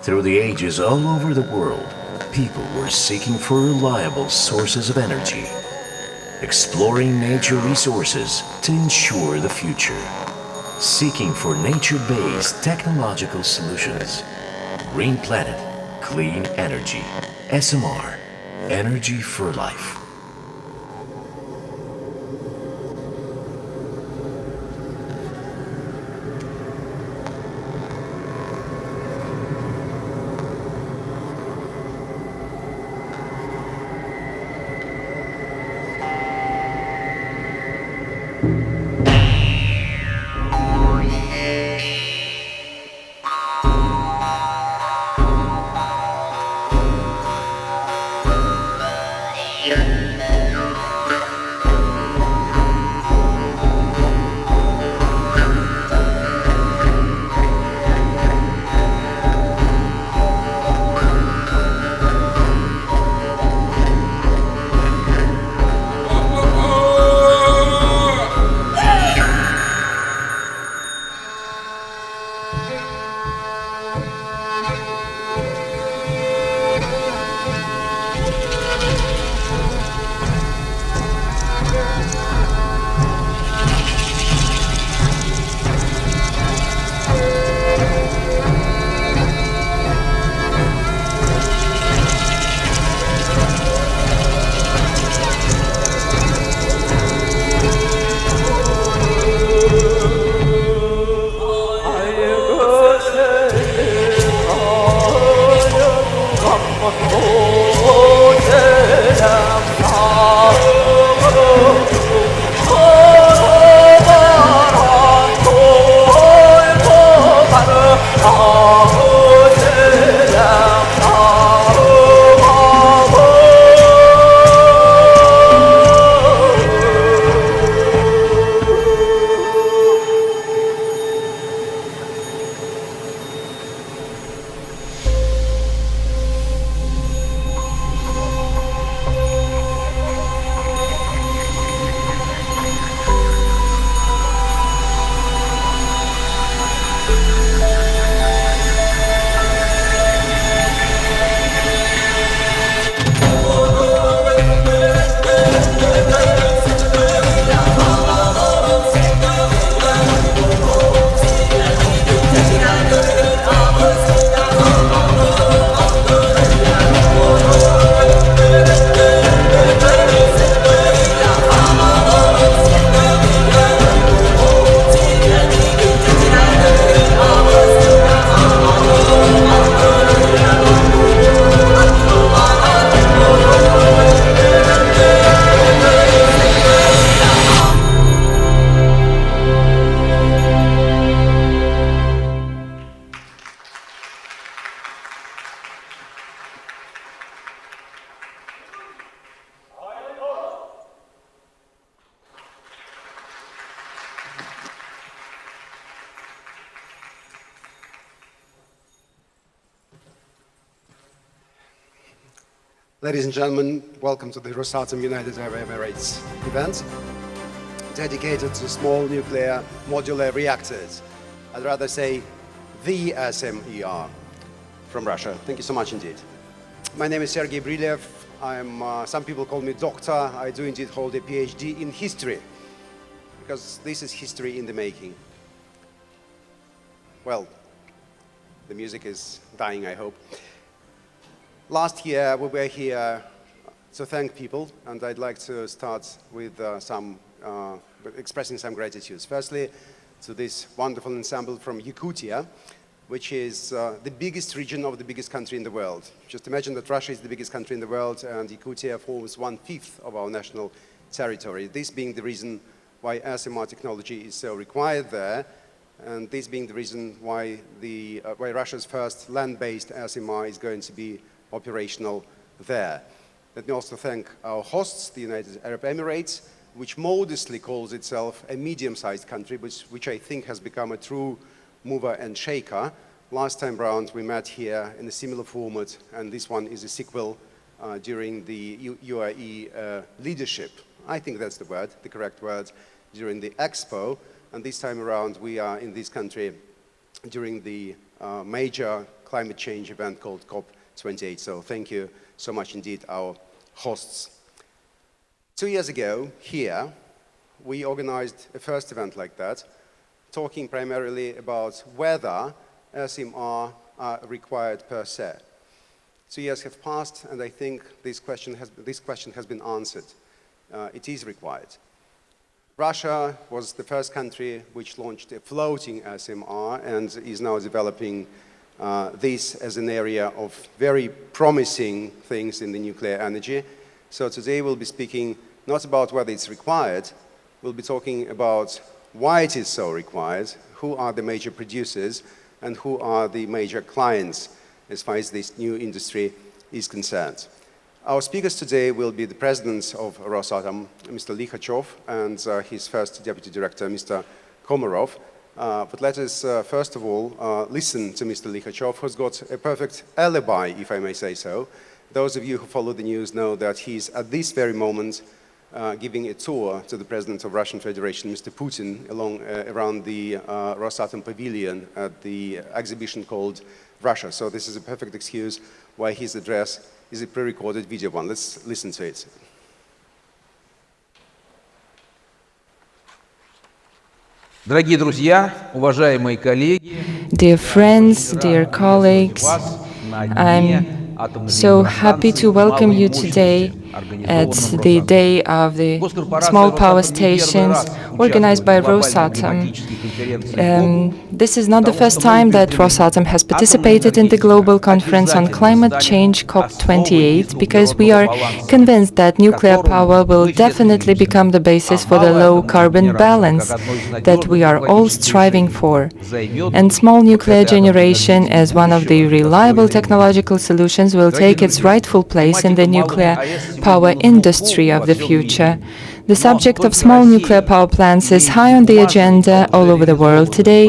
Through the ages all over the world, people were seeking for reliable sources of energy, exploring nature resources to ensure the future, seeking for nature-based technological solutions. Green Planet, Clean Energy, SMR, Energy for Life. Ladies and gentlemen, welcome to the Rosatom United Arab Emirates event dedicated to small nuclear modular reactors. I'd rather say the SMER from Russia. Thank you so much indeed. My name is Sergey Brylev. Some people call me doctor. I do indeed hold a PhD in history, because this is history in the making. Well, the music is dying, I hope. Last year, we were here to thank people, and I'd like to start with expressing some gratitude. Firstly, to this wonderful ensemble from Yakutia, which is the biggest region of the biggest country in the world. Just imagine that Russia is the biggest country in the world, and Yakutia forms 1/5 of our national territory. This being the reason why SMR technology is so required there, and this being the reason why Russia's first land-based SMR is going to be operational there. Let me also thank our hosts, the United Arab Emirates, which modestly calls itself a medium-sized country, which I think has become a true mover and shaker. Last time round, we met here in a similar format, and this one is a sequel during the UAE leadership. I think that's the word, the correct word, during the Expo. And this time around, we are in this country during the major climate change event called COP28. So thank you so much indeed, our hosts. 2 years ago, here, we organized a first event like that, talking primarily about whether SMR are required per se. 2 years have passed, and I think this question has been answered. It is required. Russia was the first country which launched a floating SMR and is now developing this as an area of very promising things in the nuclear energy. So today we'll be speaking not about whether it's required, we'll be talking about why it is so required, who are the major producers, and who are the major clients as far as this new industry is concerned. Our speakers today will be the president of Rosatom, Mr. Likhachev, and his first deputy director, Mr. Komarov. But let us, first of all, listen to Mr. Likhachev, who's got a perfect alibi, if I may say so. Those of you who follow the news know that he's, at this very moment, giving a tour to the President of Russian Federation, Mr. Putin, around the Rosatom pavilion at the exhibition called Russia. So this is a perfect excuse why his address is a pre-recorded video one. Let's listen to it. Дорогие друзья, уважаемые коллеги, Dear friends, dear colleagues, I'm so happy to welcome you today at the Day of the Small Power Stations organized by Rosatom. This is not the first time that Rosatom has participated in the global conference on climate change COP28 because we are convinced that nuclear power will definitely become the basis for the low carbon balance that we are all striving for. And small nuclear generation as one of the reliable technological solutions will take its rightful place in the nuclear power industry of the future. The subject of small nuclear power plants is high on the agenda all over the world today,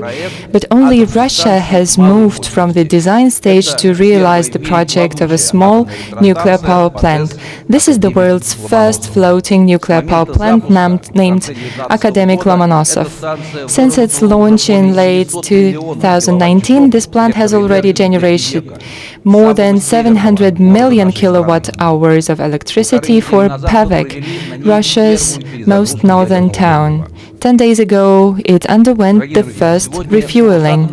but only Russia has moved from the design stage to realize the project of a small nuclear power plant. This is the world's first floating nuclear power plant named Academic Lomonosov. Since its launch in late 2019, this plant has already generated more than 700 million kilowatt-hours of electricity for Pavek, Russia's most northern town. 10 days ago, it underwent the first refueling.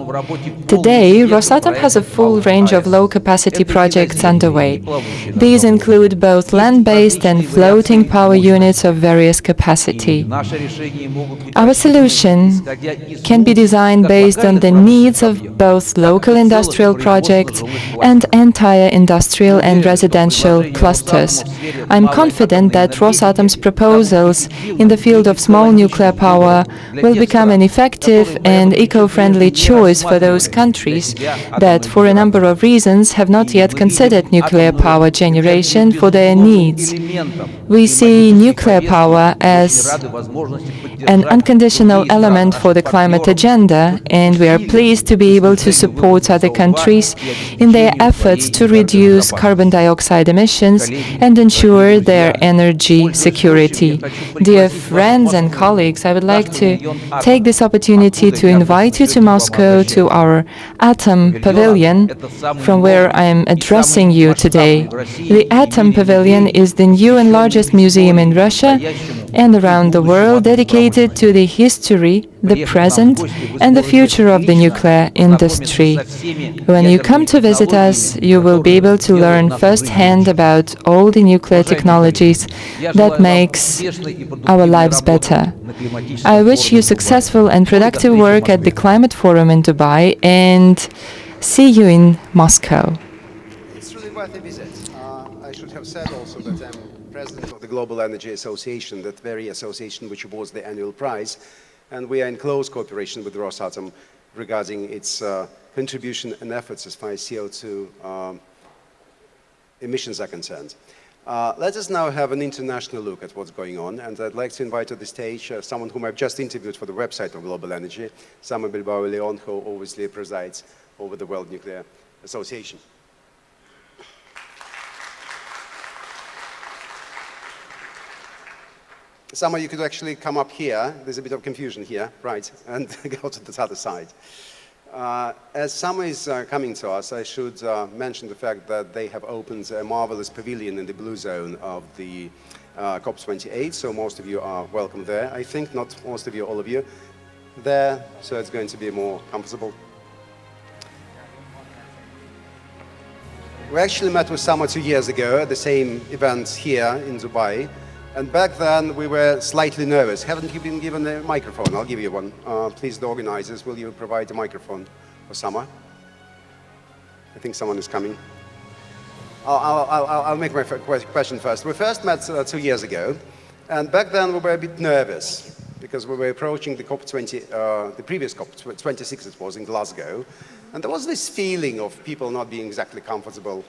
Today, Rosatom has a full range of low-capacity projects underway. These include both land-based and floating power units of various capacity. Our solution can be designed based on the needs of both local industrial projects and entire industrial and residential clusters. I'm confident that Rosatom's proposals in the field of small nuclear power will become an effective and eco-friendly choice for those countries that, for a number of reasons, have not yet considered nuclear power generation for their needs. We see nuclear power as an unconditional element for the climate agenda, and we are pleased to be able to support other countries in their efforts to reduce carbon dioxide emissions and ensure their energy security. Dear friends and colleagues, I would like to take this opportunity to invite you to Moscow to our Atom Pavilion, from where I am addressing you today. The Atom Pavilion is the new and largest museum in Russia and around the world dedicated to the history, the present, and the future of the nuclear industry. When you come to visit us, you will be able to learn firsthand about all the nuclear technologies that makes our lives better. I wish you successful and productive work at the Climate Forum in Dubai, and see you in Moscow. It's really worth a visit. I should have said also that I'm president of the Global Energy Association, that very association which awards the annual prize, and we are in close cooperation with Rosatom regarding its contribution and efforts as far as CO2 emissions are concerned. Let us now have an international look at what's going on, and I'd like to invite to the stage someone whom I've just interviewed for the website of Global Energy, Samuel Bilbao Leon, who obviously presides over the World Nuclear Association. Samuel, you could actually come up here. There's a bit of confusion here, right, and go to the other side. As summer is coming to us, I should mention the fact that they have opened a marvelous pavilion in the blue zone of the COP28, so most of you are welcome there. I think not most of you, all of you there, so it's going to be more comfortable. We actually met with Summer 2 years ago at the same event here in Dubai. And back then, we were slightly nervous. Haven't you been given a microphone? I'll give you one. Please, the organizers, will you provide a microphone for Summer? I think someone is coming. I'll make my question first. We first met 2 years ago, and back then we were a bit nervous because we were approaching the COP20, the previous COP26 it was in Glasgow, and there was this feeling of people not being exactly comfortable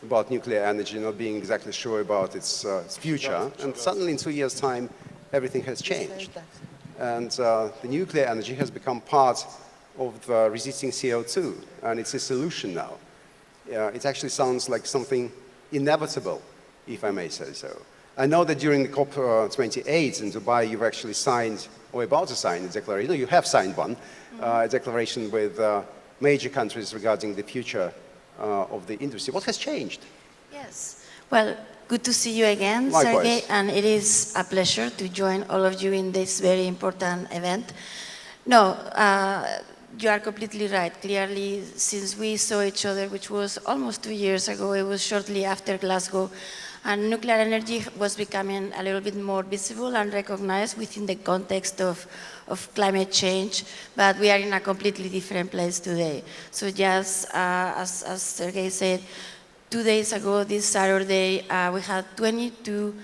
about nuclear energy, not being exactly sure about its future. And suddenly in 2 years' time, everything has changed. And the nuclear energy has become part of resisting CO2, and it's a solution now. It actually sounds like something inevitable, if I may say so. I know that during the COP28 in Dubai, you've actually signed, or about to sign a declaration, you have signed one, a declaration with major countries regarding the future of the industry. What has changed? Yes. Well, good to see you again, Sergey, and it is a pleasure to join all of you in this very important event. No, you are completely right. Clearly, since we saw each other, which was almost 2 years ago, it was shortly after Glasgow, and nuclear energy was becoming a little bit more visible and recognized within the context of climate change, but we are in a completely different place today. So just as Sergey said, 2 days ago, this Saturday, we had 22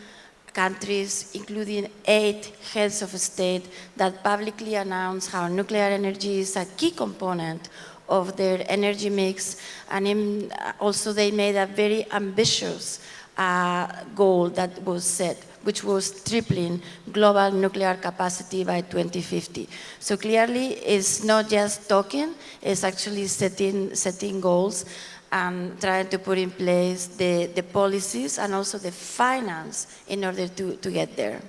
countries, including 8 heads of state, that publicly announced how nuclear energy is a key component of their energy mix, and also they made a very ambitious goal that was set, which was tripling global nuclear capacity by 2050. So clearly, it's not just talking, it's actually setting goals and trying to put in place the policies and also the finance in order to get there.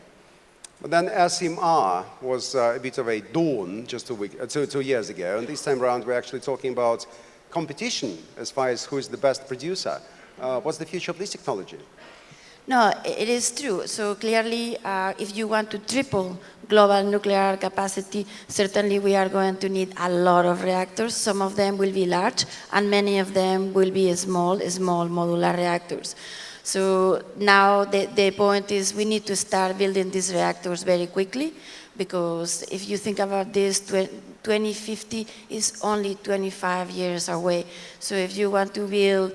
But then SMR was a bit of a dawn just 2 years ago, and this time around we're actually talking about competition as far as who is the best producer. What's the future of this technology? No, it is true. So clearly, if you want to triple global nuclear capacity, certainly we are going to need a lot of reactors. Some of them will be large, and many of them will be small modular reactors. So now the point is we need to start building these reactors very quickly, because if you think about this, 2050 is only 25 years away. So if you want to build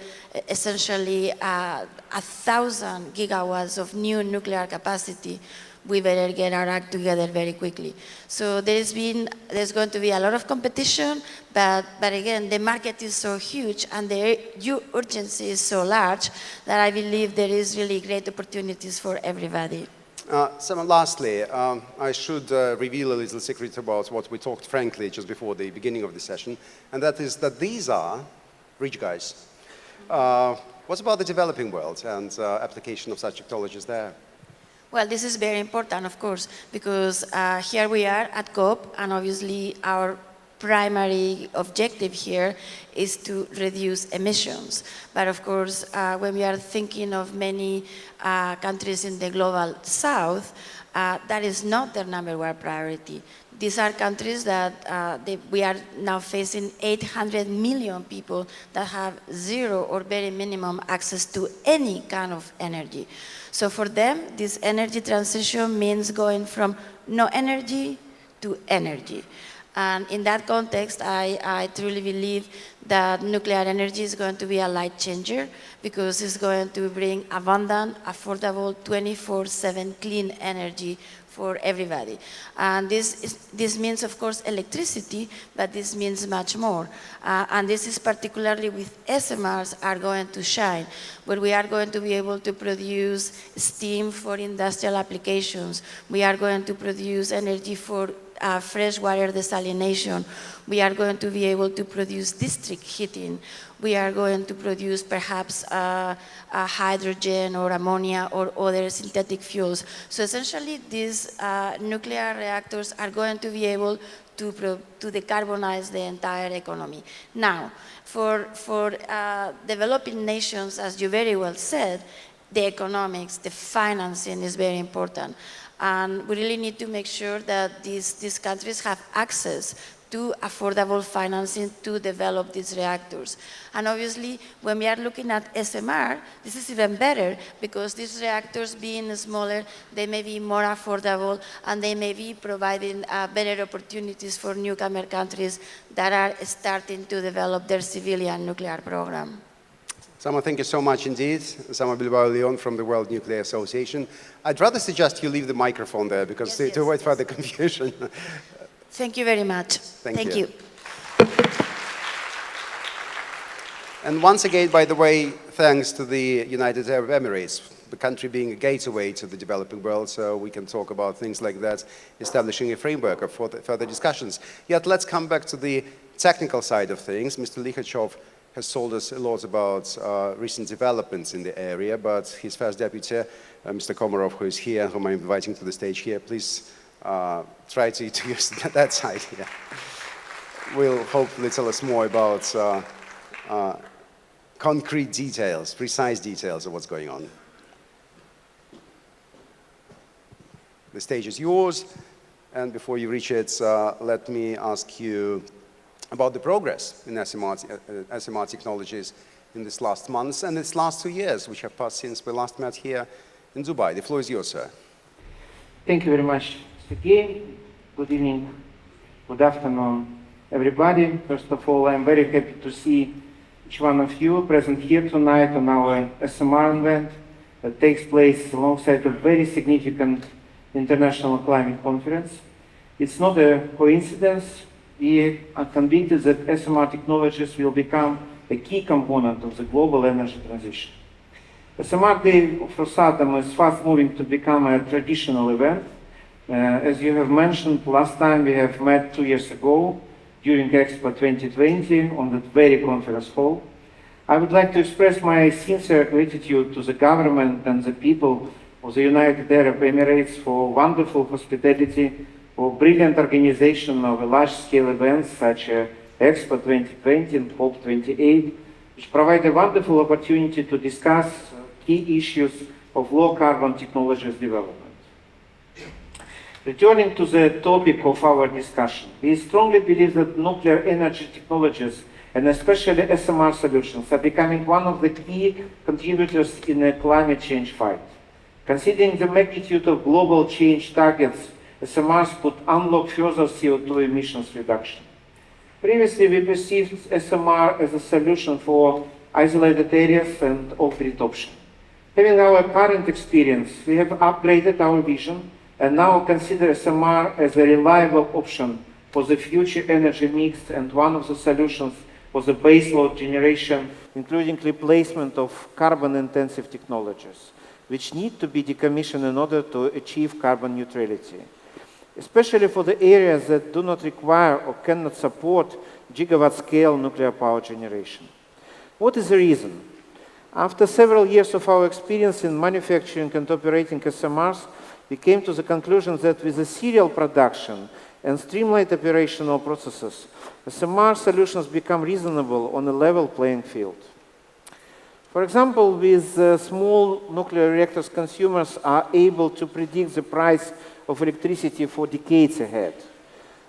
essentially 1,000 gigawatts of new nuclear capacity, we better get our act together very quickly. So there's going to be a lot of competition, but again, the market is so huge and the urgency is so large that I believe there is really great opportunities for everybody. So lastly, I should reveal a little secret about what we talked frankly just before the beginning of the session, and that is that these are rich guys. What about the developing world and application of such technologies there? Well, this is very important, of course, because here we are at COP, and obviously our primary objective here is to reduce emissions. But of course, when we are thinking of many countries in the global south, that is not their #1 priority. These are countries that we are now facing 800 million people that have zero or very minimum access to any kind of energy. So for them, this energy transition means going from no energy to energy. And in that context, I truly believe that nuclear energy is going to be a light changer because it's going to bring abundant, affordable, 24/7 clean energy for everybody. And this means, of course, electricity, but this means much more. And this is particularly with SMRs are going to shine, where we are going to be able to produce steam for industrial applications. We are going to produce energy for freshwater desalination. We are going to be able to produce district heating. We are going to produce perhaps hydrogen or ammonia or other synthetic fuels. So essentially, these nuclear reactors are going to be able to decarbonize the entire economy. Now, for developing nations, as you very well said, the economics, the financing is very important. And we really need to make sure that these countries have access to affordable financing to develop these reactors. And obviously, when we are looking at SMR, this is even better because these reactors being smaller, they may be more affordable and they may be providing better opportunities for newcomer countries that are starting to develop their civilian nuclear program. Sama, thank you so much indeed. Sama Bilbao Leon from the World Nuclear Association. I'd rather suggest you leave the microphone there because to avoid further confusion. Thank you very much. Thank you. And once again, by the way, thanks to the United Arab Emirates, the country being a gateway to the developing world, so we can talk about things like that, establishing a framework for further discussions. Yet let's come back to the technical side of things. Mr. Likhachev has told us a lot about recent developments in the area, but his first deputy, Mr. Komarov, who is here, whom I'm inviting to the stage here, please try to use that side here. Will hopefully tell us more about concrete details, precise details of what's going on. The stage is yours, and before you reach it, let me ask you about the progress in SMR technologies in this last months and its last 2 years, which have passed since we last met here in Dubai. The floor is yours, sir. Thank you very much, Sergey. Good evening, good afternoon, everybody. First of all, I'm very happy to see each one of you present here tonight on our SMR event that takes place alongside a very significant international climate conference. It's not a coincidence. We are convinced that SMR technologies will become a key component of the global energy transition. The SMR Day of Rosatom is fast moving to become a traditional event. As you have mentioned, last time we have met 2 years ago during Expo 2020 on that very conference hall. I would like to express my sincere gratitude to the government and the people of the United Arab Emirates for wonderful hospitality, for brilliant organization of large-scale events such as Expo 2020 and COP28, which provide a wonderful opportunity to discuss key issues of low-carbon technologies development. Returning to the topic of our discussion, we strongly believe that nuclear energy technologies, and especially SMR solutions, are becoming one of the key contributors in the climate change fight. Considering the magnitude of global change targets, SMRs could unlock further CO2 emissions reduction. Previously, we perceived SMR as a solution for isolated areas and off-grid option. Having our current experience, we have upgraded our vision and now consider SMR as a reliable option for the future energy mix and one of the solutions for the baseload generation, including replacement of carbon-intensive technologies, which need to be decommissioned in order to achieve carbon neutrality, especially for the areas that do not require or cannot support gigawatt-scale nuclear power generation. What is the reason? After several years of our experience in manufacturing and operating SMRs, we came to the conclusion that with the serial production and streamlined operational processes, SMR solutions become reasonable on a level playing field. For example, with small nuclear reactors, consumers are able to predict the price of electricity for decades ahead.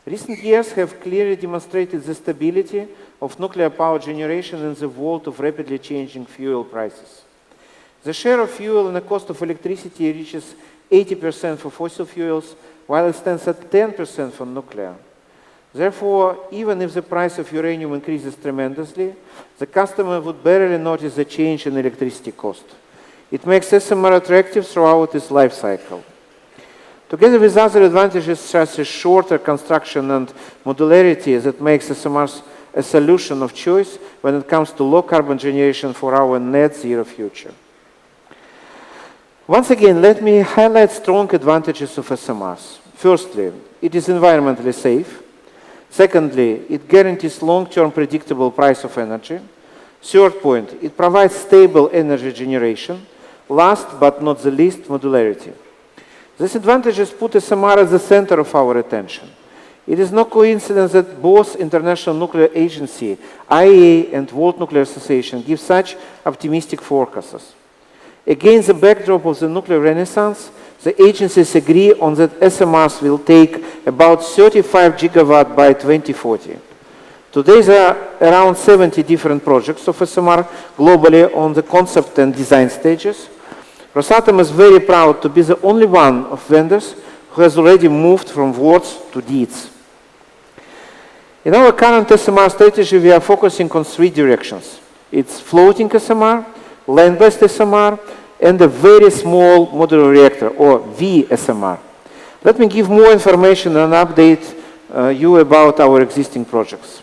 Recent years have clearly demonstrated the stability of nuclear power generation in the world of rapidly changing fuel prices. The share of fuel in the cost of electricity reaches 80% for fossil fuels, while it stands at 10% for nuclear. Therefore, even if the price of uranium increases tremendously, the customer would barely notice the change in electricity cost. It makes SMR attractive throughout its life cycle. Together with other advantages such as shorter construction and modularity that makes SMRs a solution of choice when it comes to low carbon generation for our net zero future. Once again, let me highlight strong advantages of SMRs. Firstly, it is environmentally safe. Secondly, it guarantees long-term predictable price of energy. Third point, it provides stable energy generation. Last but not the least, modularity. These advantages put SMR at the center of our attention. It is no coincidence that both International Nuclear Agency, IAEA, and World Nuclear Association give such optimistic forecasts. Against the backdrop of the nuclear renaissance, the agencies agree on that SMRs will take about 35 gigawatt by 2040. Today there are around 70 different projects of SMR globally on the concept and design stages. Rosatom is very proud to be the only one of vendors who has already moved from words to deeds. In our current SMR strategy, we are focusing on three directions. It's floating SMR, land-based SMR, and a very small modular reactor, or VSMR. Let me give more information and update you about our existing projects.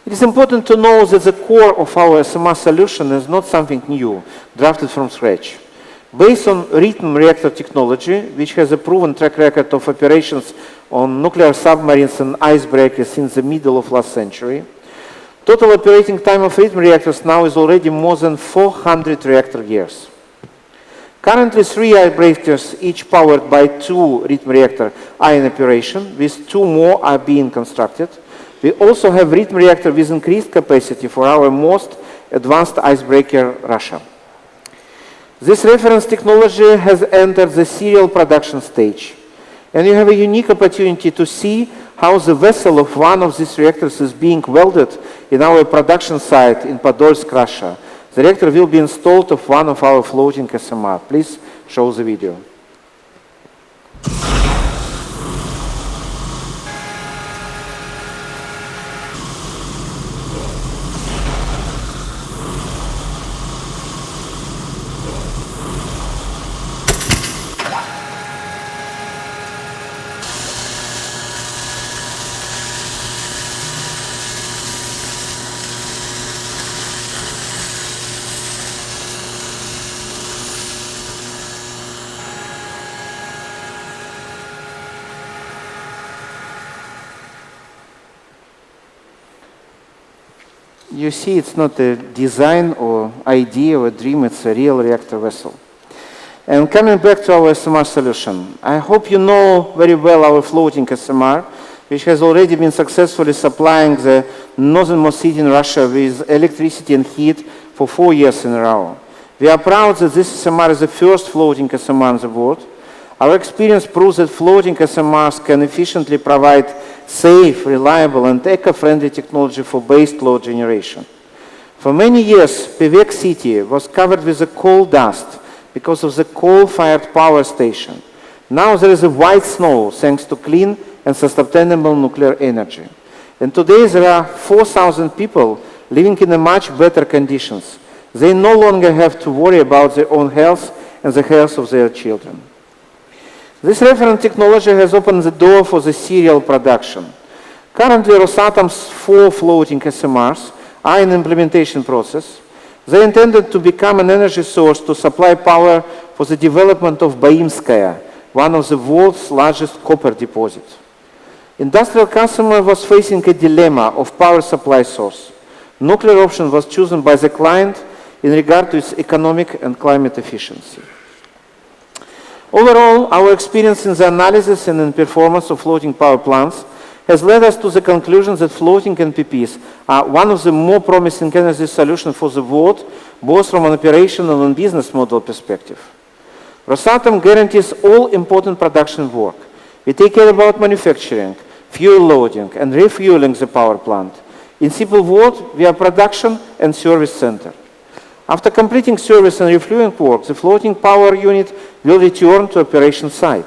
It is important to know that the core of our SMR solution is not something new, drafted from scratch. Based on rhythm reactor technology, which has a proven track record of operations on nuclear submarines and icebreakers since the middle of last century, total operating time of rhythm reactors now is already more than 400 reactor years. Currently, 3 icebreakers, each powered by 2 rhythm reactors, are in operation, with 2 more are being constructed. We also have rhythm reactor with increased capacity for our most advanced icebreaker, Russia. This reference technology has entered the serial production stage, and you have a unique opportunity to see how the vessel of one of these reactors is being welded in our production site in Podolsk, Russia. The reactor will be installed of one of our floating SMR. Please show the video. You see, it's not a design or idea or a dream, it's a real reactor vessel. And coming back to our SMR solution, I hope you know very well our floating SMR, which has already been successfully supplying the northernmost city in Russia with electricity and heat for 4 years in a row. We are proud that this SMR is the first floating SMR in the world. Our experience proves that floating SMRs can efficiently provide safe, reliable, and eco-friendly technology for base load generation. For many years, Pevek city was covered with a coal dust because of the coal-fired power station. Now there is a white snow thanks to clean and sustainable nuclear energy. And today there are 4,000 people living in much better conditions. They no longer have to worry about their own health and the health of their children. This referent technology has opened the door for the serial production. Currently, Rosatom's 4 floating SMRs are in implementation process. They intended to become an energy source to supply power for the development of Baimskaya, one of the world's largest copper deposits. Industrial customer was facing a dilemma of power supply source. Nuclear option was chosen by the client in regard to its economic and climate efficiency. Overall, our experience in the analysis and in performance of floating power plants has led us to the conclusion that floating NPPs are one of the more promising energy solutions for the world, both from an operational and business model perspective. Rosatom guarantees all important production work. We take care about manufacturing, fuel loading, and refueling the power plant. In simple words, we are production and service center. After completing service and refueling work, the floating power unit will return to operation site.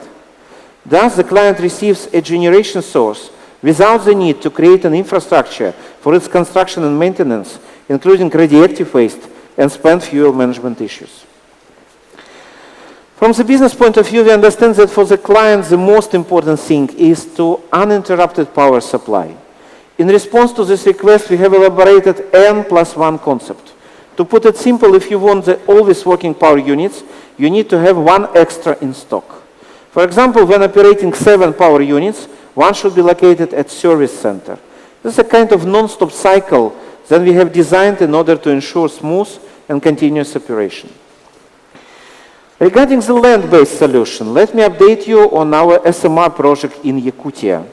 Thus, the client receives a generation source without the need to create an infrastructure for its construction and maintenance, including radioactive waste and spent fuel management issues. From the business point of view, we understand that for the client, the most important thing is to uninterrupted power supply. In response to this request, we have elaborated N+1 concept. To put it simple, if you want the always working power units, you need to have one extra in stock. For example, when operating 7 power units, one should be located at service center. This is a kind of non-stop cycle that we have designed in order to ensure smooth and continuous operation. Regarding the land-based solution, let me update you on our SMR project in Yakutia.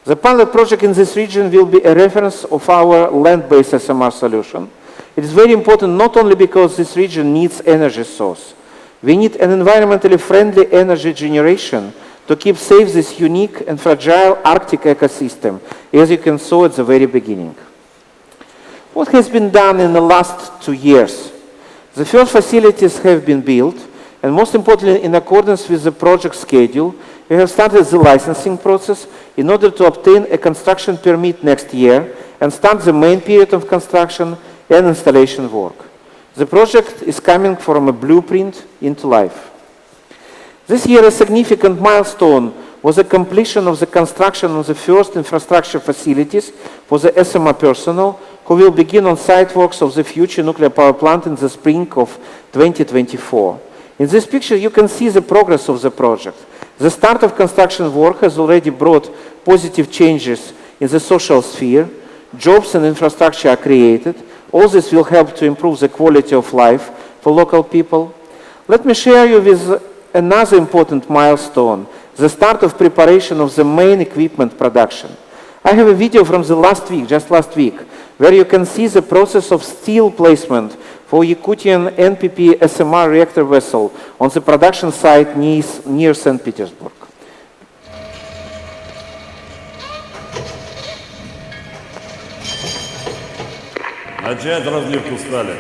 The pilot project in this region will be a reference of our land-based SMR solution. It is very important not only because this region needs energy source. We need an environmentally friendly energy generation to keep safe this unique and fragile Arctic ecosystem, as you can see at the very beginning. What has been done in the last 2 years? The first facilities have been built, and most importantly, in accordance with the project schedule, we have started the licensing process in order to obtain a construction permit next year and start the main period of construction and installation work. The project is coming from a blueprint into life. This year, a significant milestone was the completion of the construction of the first infrastructure facilities for the SMR personnel, who will begin on site works of the future nuclear power plant in the spring of 2024. In this picture, you can see the progress of the project. The start of construction work has already brought positive changes in the social sphere. Jobs and infrastructure are created. All this will help to improve the quality of life for local people. Let me share you with another important milestone, the start of preparation of the main equipment production. I have a video from the just last week, where you can see the process of steel placement for Yakutian NPP SMR reactor vessel on the production site near St. Petersburg. Начать разливку стали.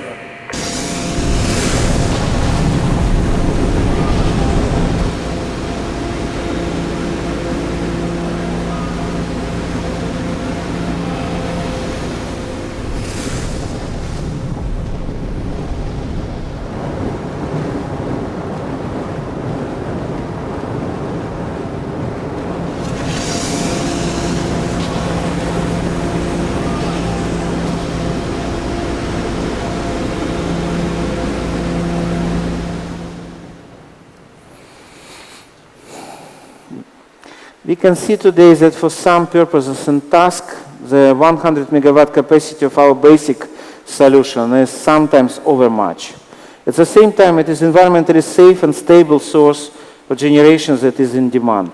We can see today that for some purposes and tasks, the 100 megawatt capacity of our basic solution is sometimes overmuch. At the same time, it is environmentally safe and stable source of generation that is in demand.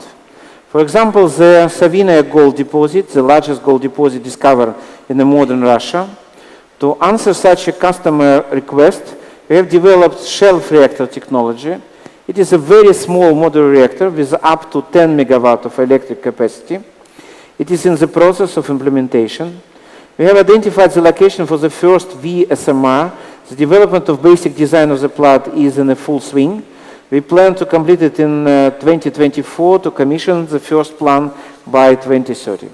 For example, the Savinaya gold deposit, the largest gold deposit discovered in the modern Russia. To answer such a customer request, we have developed shelf reactor technology. It is a very small modular reactor with up to 10 megawatt of electric capacity. It is in the process of implementation. We have identified the location for the first SMR. The development of basic design of the plant is in a full swing. We plan to complete it in 2024 to commission the first plant by 2030.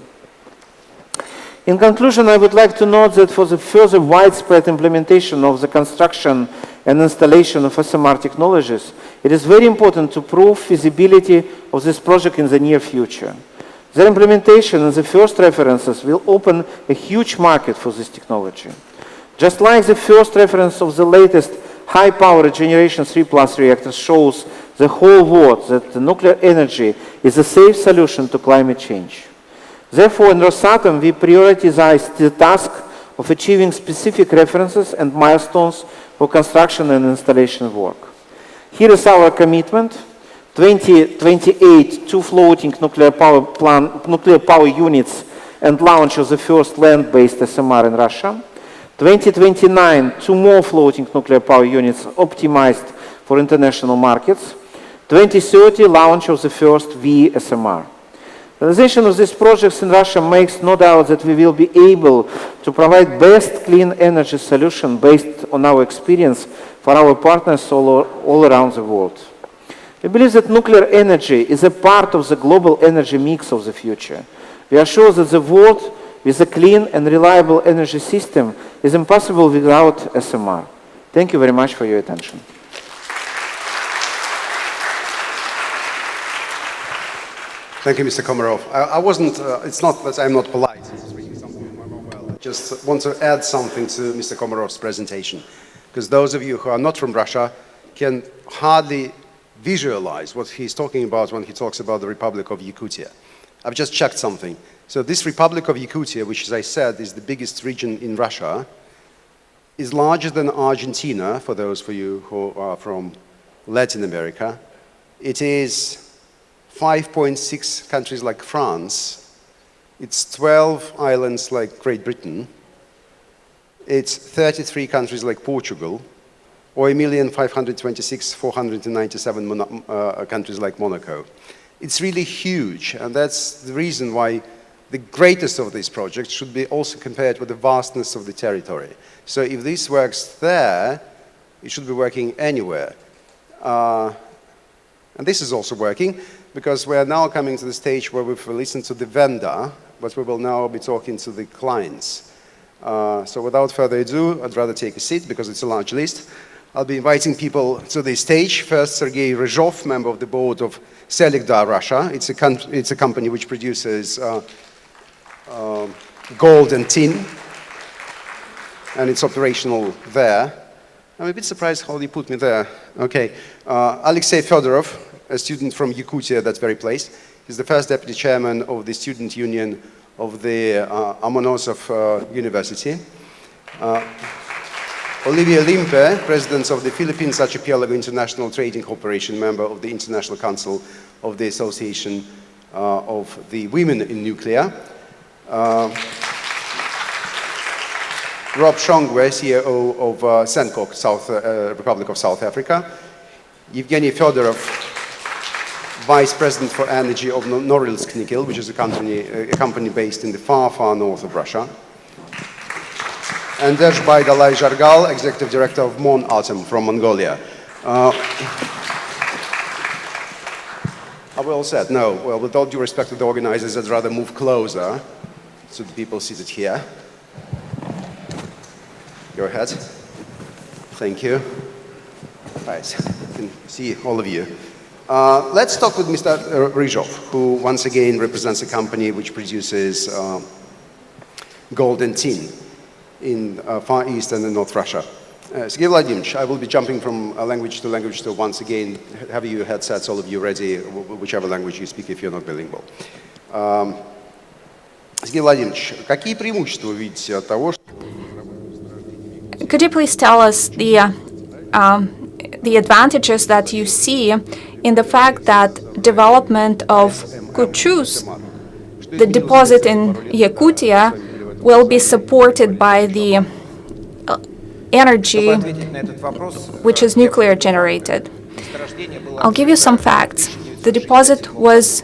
In conclusion, I would like to note that for the further widespread implementation of the construction and installation of SMR technologies, it is very important to prove feasibility of this project in the near future. Their implementation and the first references will open a huge market for this technology. Just like the first reference of the latest high-power generation 3+ reactors shows the whole world that the nuclear energy is a safe solution to climate change. Therefore, in Rosatom, we prioritize the task of achieving specific references and milestones for construction and installation work. Here is our commitment: 2028, 2 floating nuclear power units and launch of the first land-based SMR in Russia. 2029, 2 more floating nuclear power units optimized for international markets. 2030, launch of the first SMR. The realization of these projects in Russia makes no doubt that we will be able to provide best clean energy solution based on our experience for our partners all around the world. We believe that nuclear energy is a part of the global energy mix of the future. We are sure that the world with a clean and reliable energy system is impossible without SMR. Thank you very much for your attention. Thank you, Mr. Komarov. I wasn't, it's not that I'm not polite. I just want to add something to Mr. Komarov's presentation, because those of you who are not from Russia can hardly visualize what he's talking about when he talks about the Republic of Yakutia. I've just checked something. So this Republic of Yakutia, which, as I said, is the biggest region in Russia, is larger than Argentina, for those of you who are from Latin America. It is 5.6 countries like France. It's 12 islands like Great Britain. It's 33 countries like Portugal, or 1,526,497 countries like Monaco. It's really huge, and that's the reason why the greatest of these projects should be also compared with the vastness of the territory. So if this works there, it should be working anywhere. And this is also working, because we are now coming to the stage where we've listened to the vendor, but we will now be talking to the clients. So without further ado, I'd rather take a seat because it's a large list. I'll be inviting people to the stage. First, Sergei Ryzhov, member of the board of Seligda Russia. It's a company which produces gold and tin, and it's operational there. I'm a bit surprised how they put me there. Okay, Alexey Fedorov, a student from Yakutia, that very place. He's the first deputy chairman of the student union of the Amonosov University. Olivia Limpe, president of the Philippines Archipelago International Trading Corporation, member of the International Council of the Association of the Women in Nuclear. Rob Shongwe, CEO of Senkok, Republic of South Africa. Evgeny Fedorov, Vice President for Energy of Norilsk Nickel, which is a company based in the far, far north of Russia. And Dezhbay Dalai Zhargal, Executive Director of Mon Atom from Mongolia. Are we all set? No. Well, with all due respect to the organizers, I'd rather move closer to the people seated here. Go ahead. Thank you. Right, I can see all of you. Let's talk with Mr. Ryzhov, who once again represents a company which produces gold and tin in Far East and in North Russia. Sergei Vladimirovich, I will be jumping from language to language, so once again, have your headsets, all of you ready, whichever language you speak if you're not bilingual. Sergei Vladimirovich, какие преимущества вы видите от того, что... Could you please tell us the advantages that you see in the fact that development of Kuchus, the deposit in Yakutia, will be supported by the energy which is nuclear generated? I'll give you some facts. The deposit was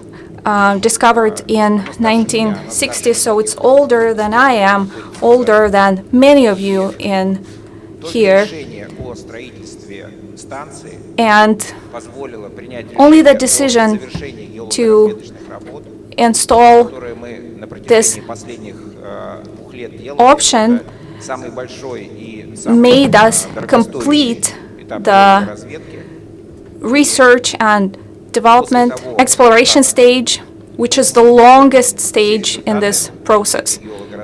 discovered in 1960, so it's older than I am, older than many of you in here. And only the decision to install this option made us complete the research and development exploration stage, which is the longest stage in this process.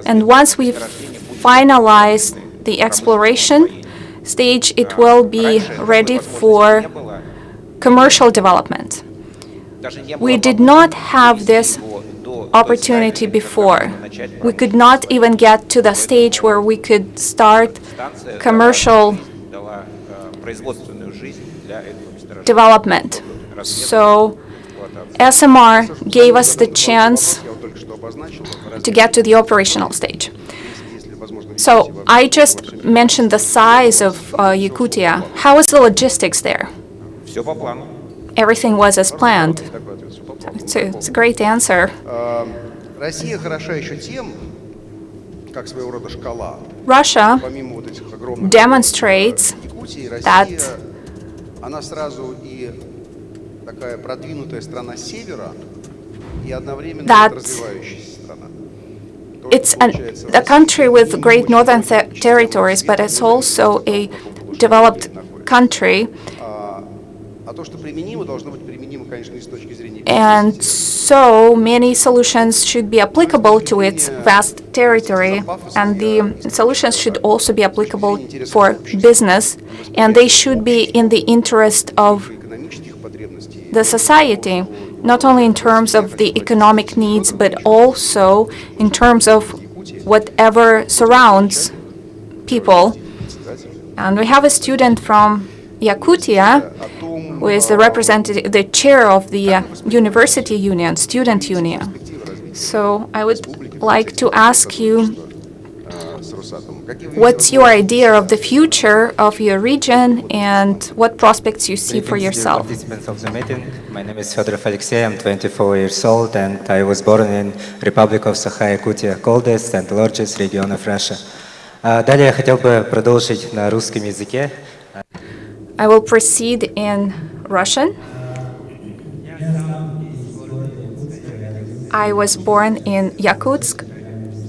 And once we finalize the exploration stage, it will be ready for commercial development. We did not have this opportunity before. We could not even get to the stage where we could start commercial development. So SMR gave us the chance to get to the operational stage. So I just mentioned the size of Yakutia. How is the logistics there? Everything was as planned. It's a great answer. Russia demonstrates that that it's a country with great northern territories, but it's also a developed country. And so many solutions should be applicable to its vast territory, and the solutions should also be applicable for business, and they should be in the interest of the society, not only in terms of the economic needs, but also in terms of whatever surrounds people. And we have a student from Yakutia, who is the chair of the university union, student union. So I would like to ask you, what's your idea of the future of your region and what prospects you see for yourself? Participants of the meeting. My name is Fedorov Alexey. I'm 24 years old and I was born in Republic of Sakha-Yakutia, coldest and largest region of Russia. Далее я хотел бы продолжить на русском языке. I will proceed in Russian. I was born in Yakutsk.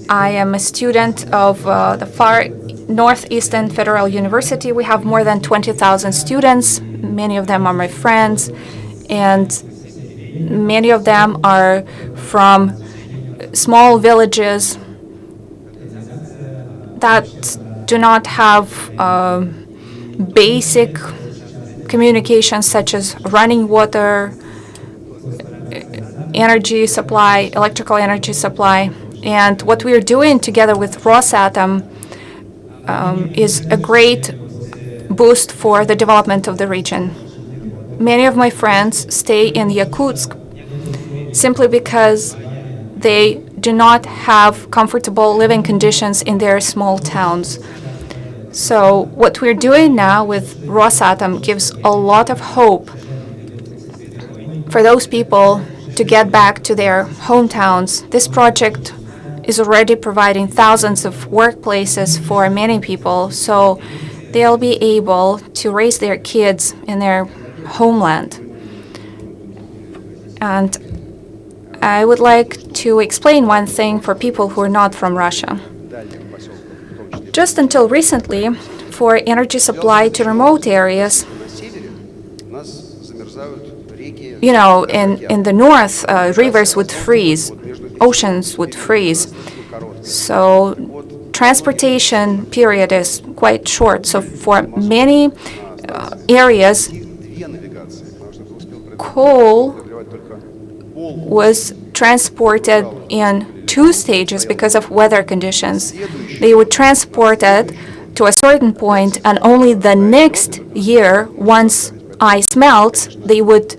I am a student of the far northeastern Federal University. We have more than 20,000 students. Many of them are my friends, and many of them are from small villages that do not have basic communications such as running water, energy supply, electrical energy supply. And what we are doing together with Rosatom is a great boost for the development of the region. Many of my friends stay in Yakutsk simply because they do not have comfortable living conditions in their small towns. So what we're doing now with Rosatom gives a lot of hope for those people to get back to their hometowns. This project is already providing thousands of workplaces for many people, so they'll be able to raise their kids in their homeland. And I would like to explain one thing for people who are not from Russia. Just until recently, for energy supply to remote areas, you know, in the north, rivers would freeze, oceans would freeze. So transportation period is quite short. So for many areas, coal was transported in 2 stages because of weather conditions. They would transport it to a certain point, and only the next year, once ice melts, they would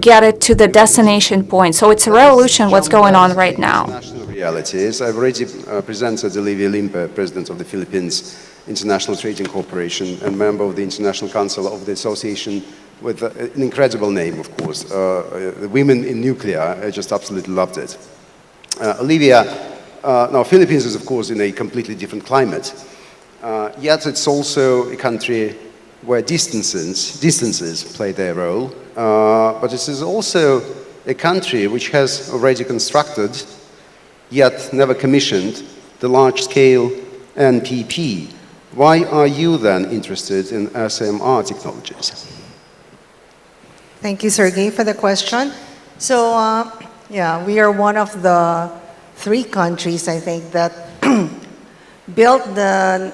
get it to the destination point. So it's a revolution what's going on right now. National realities. I've already presented Alexey Likhachev, President of the Philippines International Trading Corporation and member of the International Council of the Association, with an incredible name, of course, the Women in Nuclear. I just absolutely loved it. Olivia, now Philippines is, of course, in a completely different climate, yet it's also a country where distances play their role, but it is also a country which has already constructed, yet never commissioned, the large-scale NPP. Why are you then interested in SMR technologies? Thank you, Sergey, for the question. So, yeah, we are one of the 3 countries, I think, that built the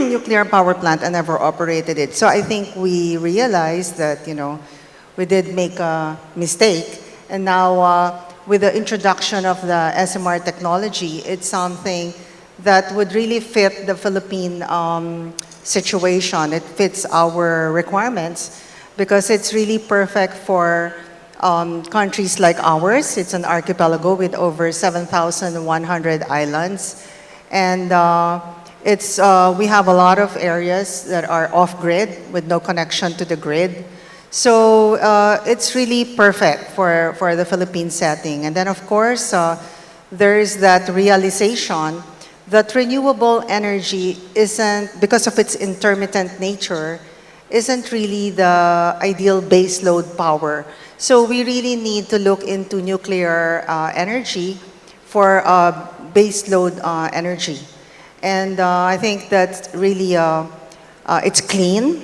nuclear power plant and never operated it. So I think we realized that, you know, we did make a mistake. And now with the introduction of the SMR technology, it's something that would really fit the Philippine situation. It fits our requirements because it's really perfect for countries like ours. It's an archipelago with over 7,100 islands. And we have a lot of areas that are off-grid with no connection to the grid. So it's really perfect for the Philippine setting. And then, of course, there is that realization that renewable energy isn't, because of its intermittent nature, isn't really the ideal baseload power. So we really need to look into nuclear energy for baseload energy. And I think that's really, it's clean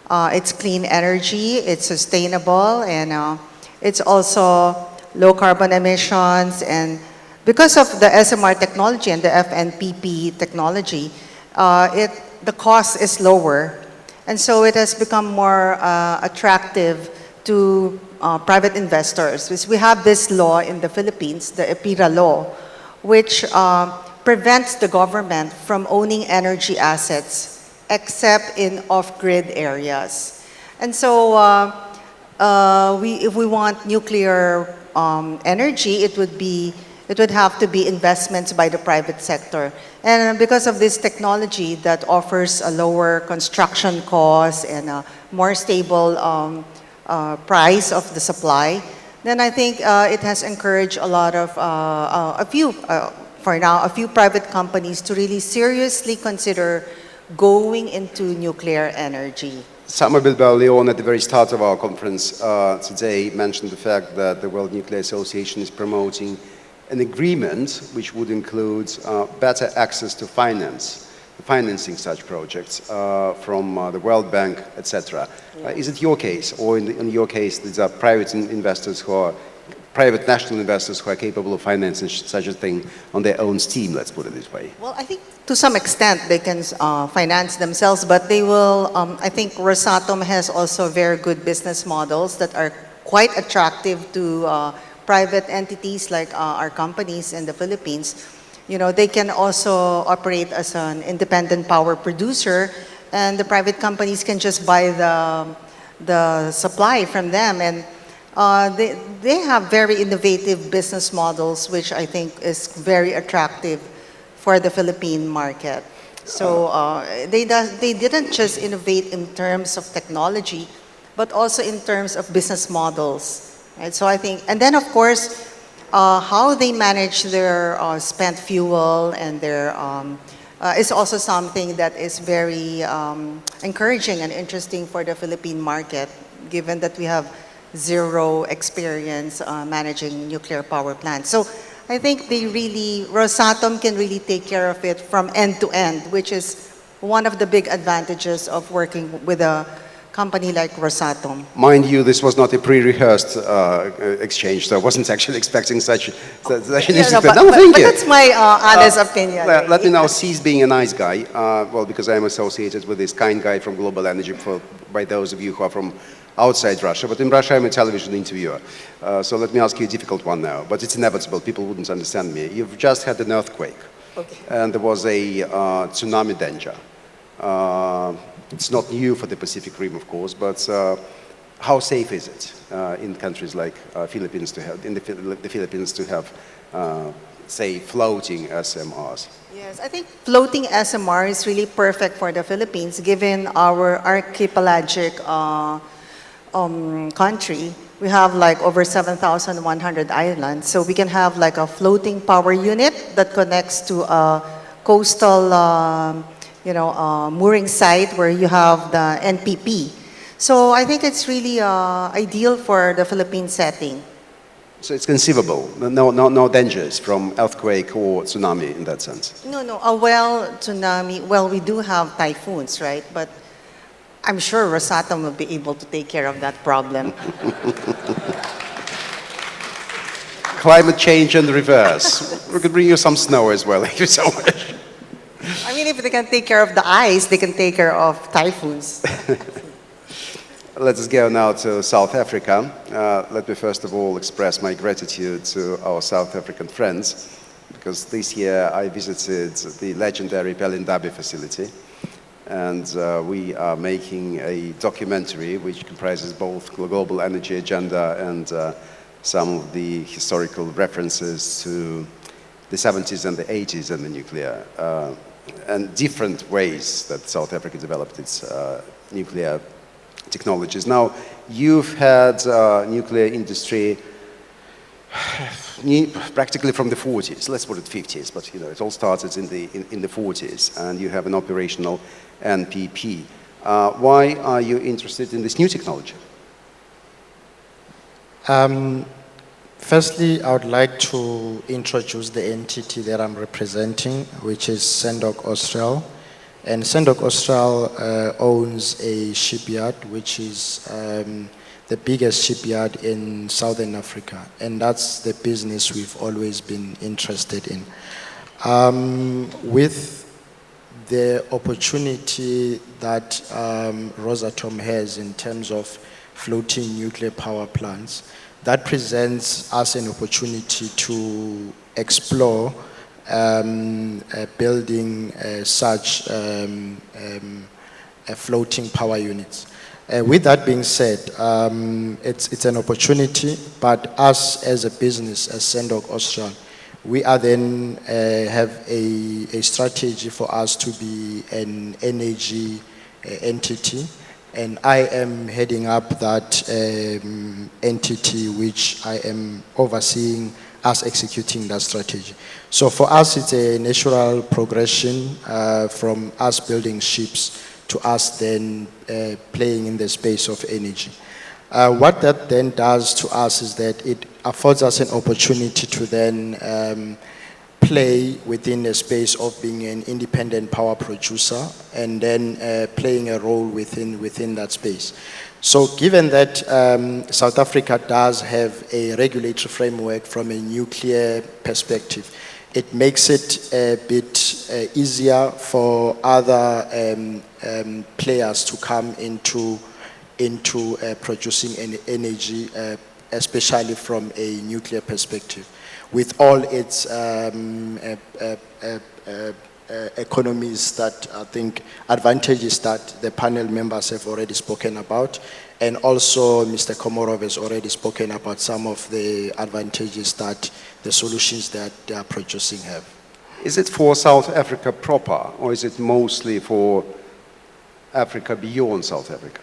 energy, it's sustainable, and it's also low carbon emissions. And because of the SMR technology and the FNPP technology, the cost is lower. And so it has become more attractive to private investors. Because we have this law in the Philippines, the EPIRA law, which prevents the government from owning energy assets except in off-grid areas. And so if we want nuclear energy, it would have to be investments by the private sector. And because of this technology that offers a lower construction cost and a more stable price of the supply, then I think it has encouraged a lot of, for now, a few private companies to really seriously consider going into nuclear energy. Samuel Bilbao-Leon at the very start of our conference today mentioned the fact that the World Nuclear Association is promoting an agreement which would include better access to financing such projects from the World Bank, etc. Is it your case, or in your case, these are private investors who are private national investors who are capable of financing such a thing on their own steam, let's put it this way? Well, I think to some extent they can finance themselves, but they will, I think Rosatom has also very good business models that are quite attractive to private entities like our companies in the Philippines. You know, they can also operate as an independent power producer, and the private companies can just buy the supply from them. And they have very innovative business models, which I think is very attractive for the Philippine market. So they didn't just innovate in terms of technology, but also in terms of business models. Right? So I think, and then of course, how they manage their spent fuel and their is also something that is very encouraging and interesting for the Philippine market, given that we have zero experience managing nuclear power plants. So I think Rosatom can really take care of it from end to end, which is one of the big advantages of working with a company like Rosatom. Mind you, this was not a pre-rehearsed exchange, so I wasn't actually expecting such an interesting thing. No, thank you. But that's my honest opinion. Let me now cease being a nice guy, well, because I am associated with this kind guy from Global Energy, by those of you who are from outside Russia. But in Russia, I'm a television interviewer. So let me ask you a difficult one now, but it's inevitable. People wouldn't understand me. You've just had an earthquake, and there was a tsunami danger. It's not new for the Pacific Rim, of course, but how safe is it in countries like Philippines to have, in the Philippines to have, say, floating SMRs? Yes, I think floating SMR is really perfect for the Philippines, given our archipelagic country. We have like over 7,100 islands, so we can have like a floating power unit that connects to a coastal mooring site where you have the NPP. So I think it's really ideal for the Philippine setting. So it's conceivable, no dangers from earthquake or tsunami in that sense? No, tsunami, we do have typhoons, right? But I'm sure Rosatom will be able to take care of that problem. Climate change and reverse. We could bring you some snow as well. Thank you so much. I mean, if they can take care of the ice, they can take care of typhoons. Let us go now to South Africa. Let me first of all express my gratitude to our South African friends, because this year I visited the legendary Pelindabi facility, and we are making a documentary which comprises both global energy agenda and some of the historical references to the 70s and the 80s and the nuclear, and different ways that South Africa developed its nuclear technologies. Now, you've had nuclear industry practically from the 40s, let's put it 50s, but it all started in the 40s, and you have an operational NPP. Why are you interested in this new technology? Firstly, I would like to introduce the entity that I'm representing, which is Sendok Austral. And Sendok Austral owns a shipyard, which is the biggest shipyard in Southern Africa. And that's the business we've always been interested in. With the opportunity that Rosatom has in terms of floating nuclear power plants, that presents us an opportunity to explore building such floating power units. With that being said, it's an opportunity, but us as a business, as Sendok Austral, we are then have a strategy for us to be an energy entity, and I am heading up that entity which I am overseeing us executing that strategy. So for us, it's a natural progression from us building ships to us then playing in the space of energy. What that then does to us is that it affords us an opportunity to then play within the space of being an independent power producer and then playing a role within that space. So given that South Africa does have a regulatory framework from a nuclear perspective, it makes it a bit easier for other players to come into producing energy, especially from a nuclear perspective, with all its economies that I think advantages that the panel members have already spoken about, and also Mr. Komarov has already spoken about some of the advantages that the solutions that they are producing have. Is it for South Africa proper, or is it mostly for Africa beyond South Africa?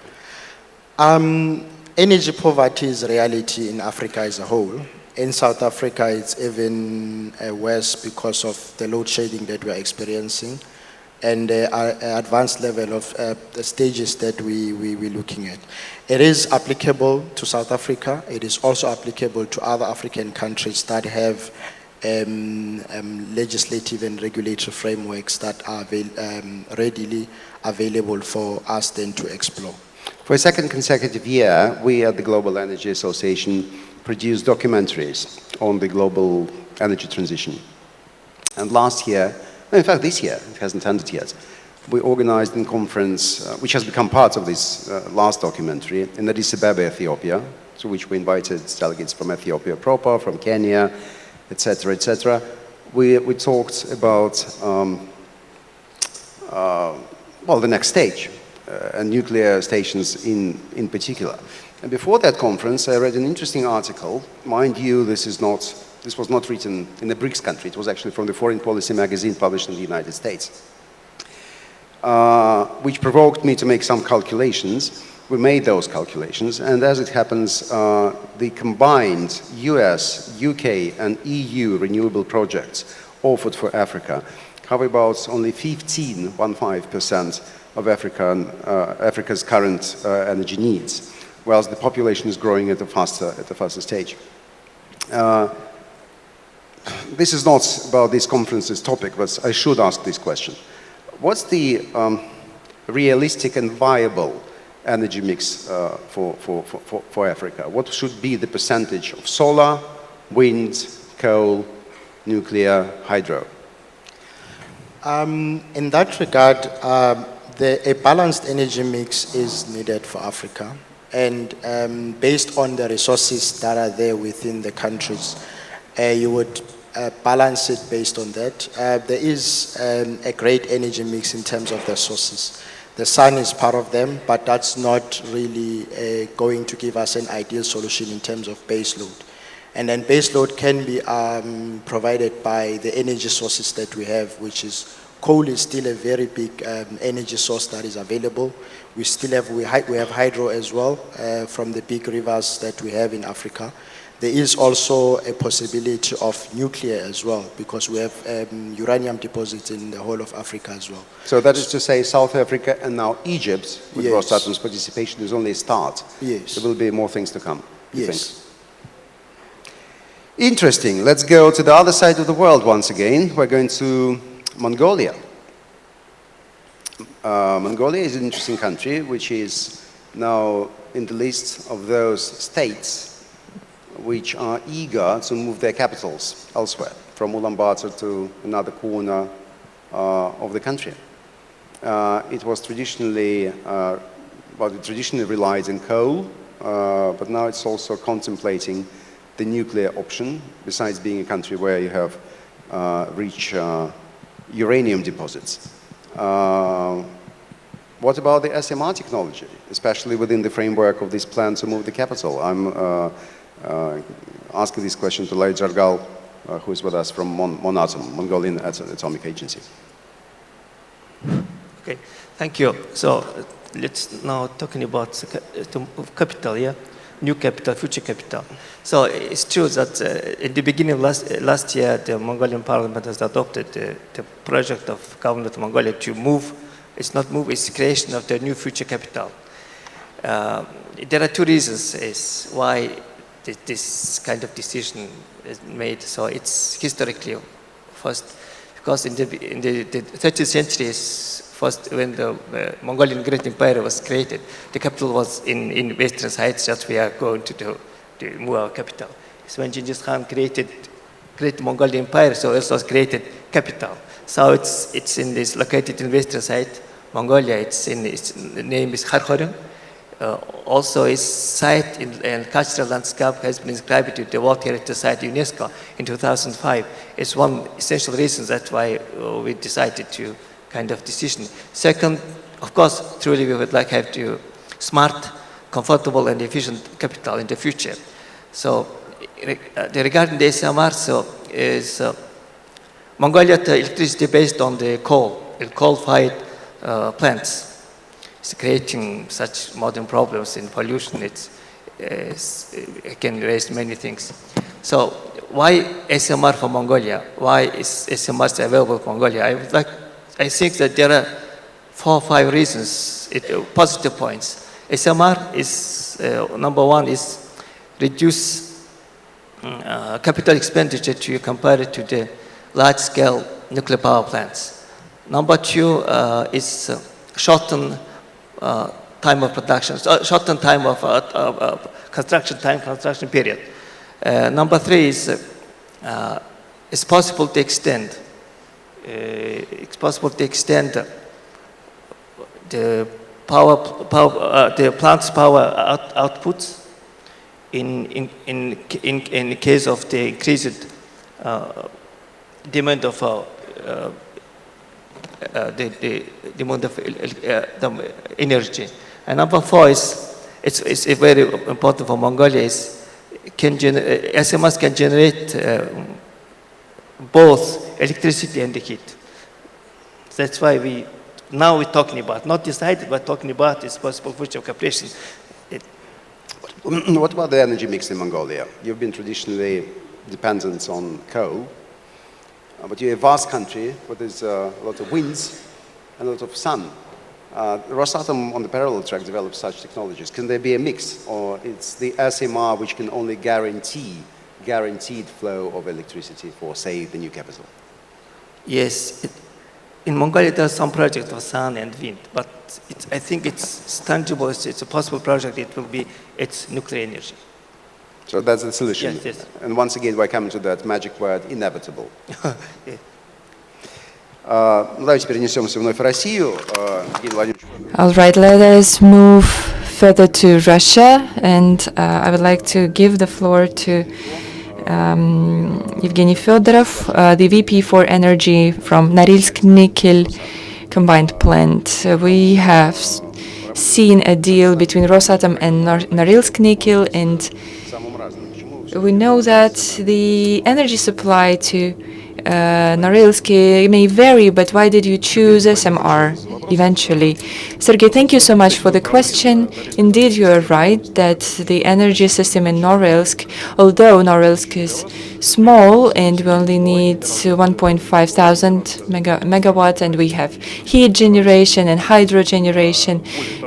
Energy poverty is a reality in Africa as a whole. In South Africa, it's even worse because of the load shedding that we are experiencing and the advanced level of the stages that we're looking at. It is applicable to South Africa. It is also applicable to other African countries that have legislative and regulatory frameworks that are readily available for us then to explore. For a second consecutive year, we at the Global Energy Association produced documentaries on the global energy transition. And last year, in fact this year, it hasn't ended yet, we organized a conference which has become part of this last documentary in Addis Ababa, Ethiopia, to which we invited delegates from Ethiopia proper, from Kenya, etc., etc. We talked about, well, the next stage, and nuclear stations in particular. And before that conference, I read an interesting article. Mind you, this was not written in a BRICS country. It was actually from the Foreign Policy magazine published in the United States, which provoked me to make some calculations. We made those calculations, and as it happens, the combined US, UK, and EU renewable projects offered for Africa cover about only 15% of Africa's current energy needs, whilst the population is growing at a faster stage. This is not about this conference's topic, but I should ask this question. What's the realistic and viable energy mix for Africa? What should be the percentage of solar, wind, coal, nuclear, hydro? In that regard, a balanced energy mix is needed for Africa, and based on the resources that are there within the countries, you would balance it based on that. There is a great energy mix in terms of the sources. The sun is part of them, but that's not really going to give us an ideal solution in terms of base load. And then base load can be provided by the energy sources that we have, which is coal is still a very big energy source that is available. We have hydro as well from the big rivers that we have in Africa. There is also a possibility of nuclear as well, because we have uranium deposits in the whole of Africa as well. So that is to say South Africa and now Egypt, with Yes. Rosatom's participation, is only a start. Yes. There will be more things to come, you Yes. think? Interesting. Let's go to the other side of the world once again. We're going to Mongolia. Mongolia is an interesting country, which is now in the list of those states which are eager to move their capitals elsewhere, from Ulaanbaatar to another corner of the country. It was traditionally, well, it traditionally relied on coal, but now it's also contemplating the nuclear option, besides being a country where you have rich uranium deposits. What about the SMR technology, especially within the framework of this plan to move the capital? I'm asking this question to Lai Jargal, who is with us from Monatom, Mongolian Atomic Agency. Okay, thank you. So let's now talking about capital, yeah? New capital, future capital. So it's true that at the beginning of last year, the Mongolian parliament has adopted the project of government of Mongolia to move, it's not move, it's creation of the new future capital. There are two reasons is why this kind of decision is made. So it's historically first, because in the 30th century is first when the Mongolian Great Empire was created, the capital was in western sides that we are going to move our capital. So when Genghis Khan created Great Mongolian Empire, so it was created capital. So it's in this located in western side, Mongolia. Its name is Kharkhorum. Also, its site and cultural landscape has been inscribed to the World Heritage Site UNESCO in 2005. It's one essential reason that's why we decided to kind of decision. Second, of course, truly we would like to have to smart, comfortable, and efficient capital in the future. So, regarding the SMR, so is Mongolia electricity based on the coal-fired plants. It's creating such modern problems in pollution. It can raise many things. So why SMR for Mongolia? Why is SMRs available for Mongolia? I think that there are 4 or 5 reasons, positive points. SMR is, number one is reduce capital expenditure to compare it to the large-scale nuclear power plants. Number 2 is shorten time of production, shorten time of construction period. Number 3 is it's possible to extend. It's possible to extend the the plant's power outputs in case of the increased demand of the demand of the energy. And number 4 is it's very important for Mongolia is SMRs can generate both electricity and the heat. That's why we're talking about, not decided, but talking about this possible future cooperation. What about the energy mix in Mongolia? You've been traditionally dependent on coal, but you're a vast country where there's a lot of winds and a lot of sun. Rosatom on the parallel track develops such technologies. Can there be a mix, or it's the SMR which can only guaranteed flow of electricity for, say, the new capital? Yes, in Mongolia there are some projects of sun and wind, but I think it's tangible, it's a possible project, it's nuclear energy. So that's the solution. Yes, yes. And once again, we're coming to that magic word, inevitable. Yeah. Давайте перенесемся вновь в Россию. All right, let us move further to Russia, and I would like to give the floor to Evgeny Fedorov, the VP for Energy from Norilsk Nickel Combined Plant. We have seen a deal between Rosatom and Norilsk Nickel, and we know that the energy supply to Norilsk may vary, but why did you choose SMR eventually? Sergey, thank you so much for the question. Indeed, you are right that the energy system in Norilsk, although Norilsk is small and we only need 1,500 megawatts, and we have heat generation and hydro generation,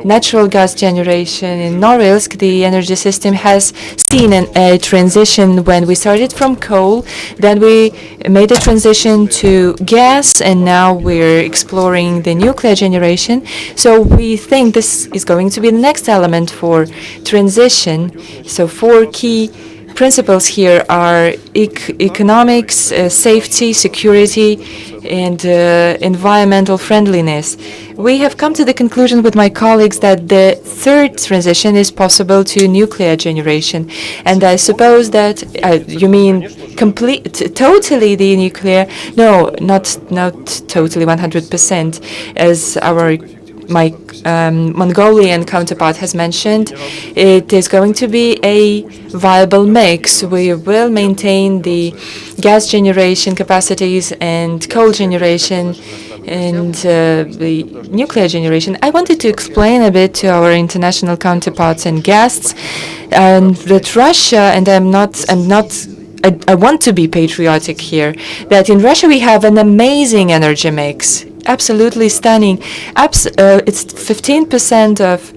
natural gas generation. In Norilsk, the energy system has seen a transition when we started from coal, then we made a transition to gas, and now we're exploring the nuclear generation. So we think this is going to be the next element for transition. So 4 key principles here are economics, safety, security, and environmental friendliness. We have come to the conclusion with my colleagues that the third transition is possible to nuclear generation. And I suppose that you mean totally the nuclear? No, not totally 100%, as my Mongolian counterpart has mentioned. It is going to be a viable mix. We will maintain the gas generation capacities and coal generation and the nuclear generation. I wanted to explain a bit to our international counterparts and guests that Russia, and I want to be patriotic here, that in Russia we have an amazing energy mix, absolutely stunning. It's 15% of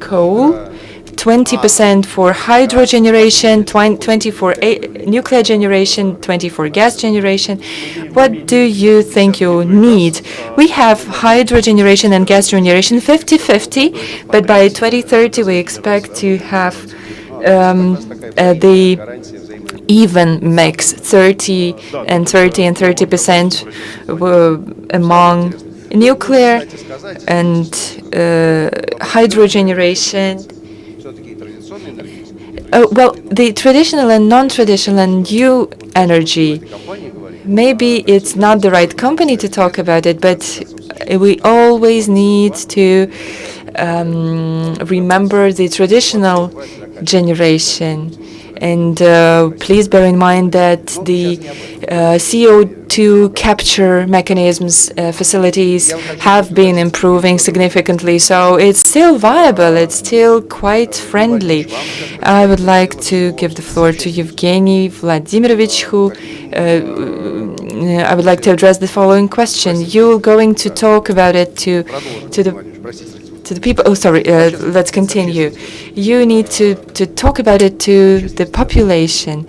coal, 20% for hydro generation, 20 for nuclear generation, 20 for gas generation. What do you think you need? We have hydro generation and gas generation 50-50, but by 2030 we expect to have the even mix, 30 and 30% among nuclear and hydro generation. Well, the traditional and non-traditional and new energy, maybe it's not the right company to talk about it, but we always need to remember the traditional generation. And please bear in mind that the CO2 capture mechanisms, facilities have been improving significantly. So it's still viable. It's still quite friendly. I would like to give the floor to Evgeny Vladimirovich, who I would like to address the following question. You're going to talk about it to the people. Oh, sorry. Let's continue. You need to talk about it to the population.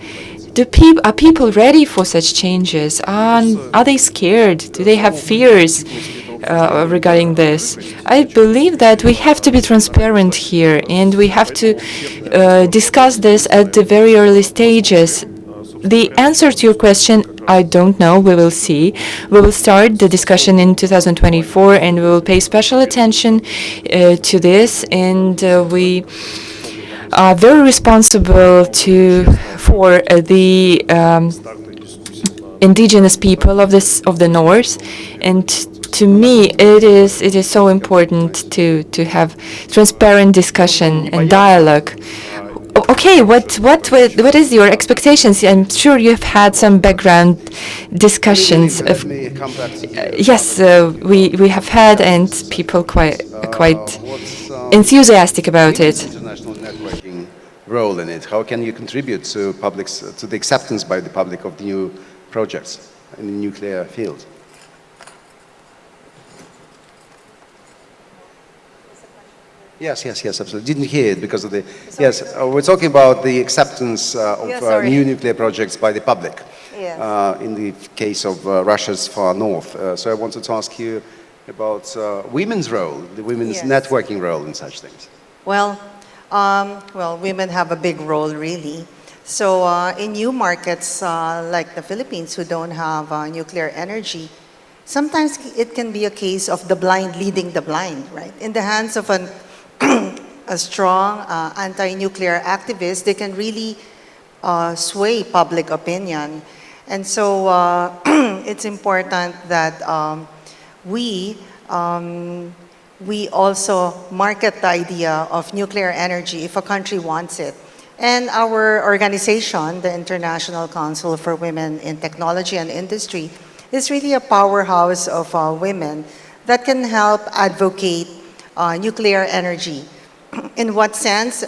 Are people ready for such changes? Are they scared? Do they have fears regarding this? I believe that we have to be transparent here, and we have to discuss this at the very early stages. The answer to your question, I don't know. We will see. We will start the discussion in 2024, and we will pay special attention to this. And we are very responsible for the indigenous people of the north. And to me, it is so important to have transparent discussion and dialogue. Okay, what is your expectations? I'm sure you've had some background discussions. Yes, we have had, and people quite enthusiastic about it. International networking role in it. How can you contribute to the acceptance by the public of the new projects in the nuclear field? Yes, absolutely. Didn't hear it because of the... Yes, we're talking about the acceptance of new nuclear projects by the public. Yes. In the case of Russia's far north. So I wanted to ask you about women's role, the women's networking role in such things. Well, women have a big role, really. So in new markets like the Philippines, who don't have nuclear energy, sometimes it can be a case of the blind leading the blind, right? In the hands of a strong anti-nuclear activist, they can really sway public opinion. And so it's important that we also market the idea of nuclear energy if a country wants it. And our organization, the International Council for Women in Technology and Industry, is really a powerhouse of women that can help advocate nuclear energy. In what sense?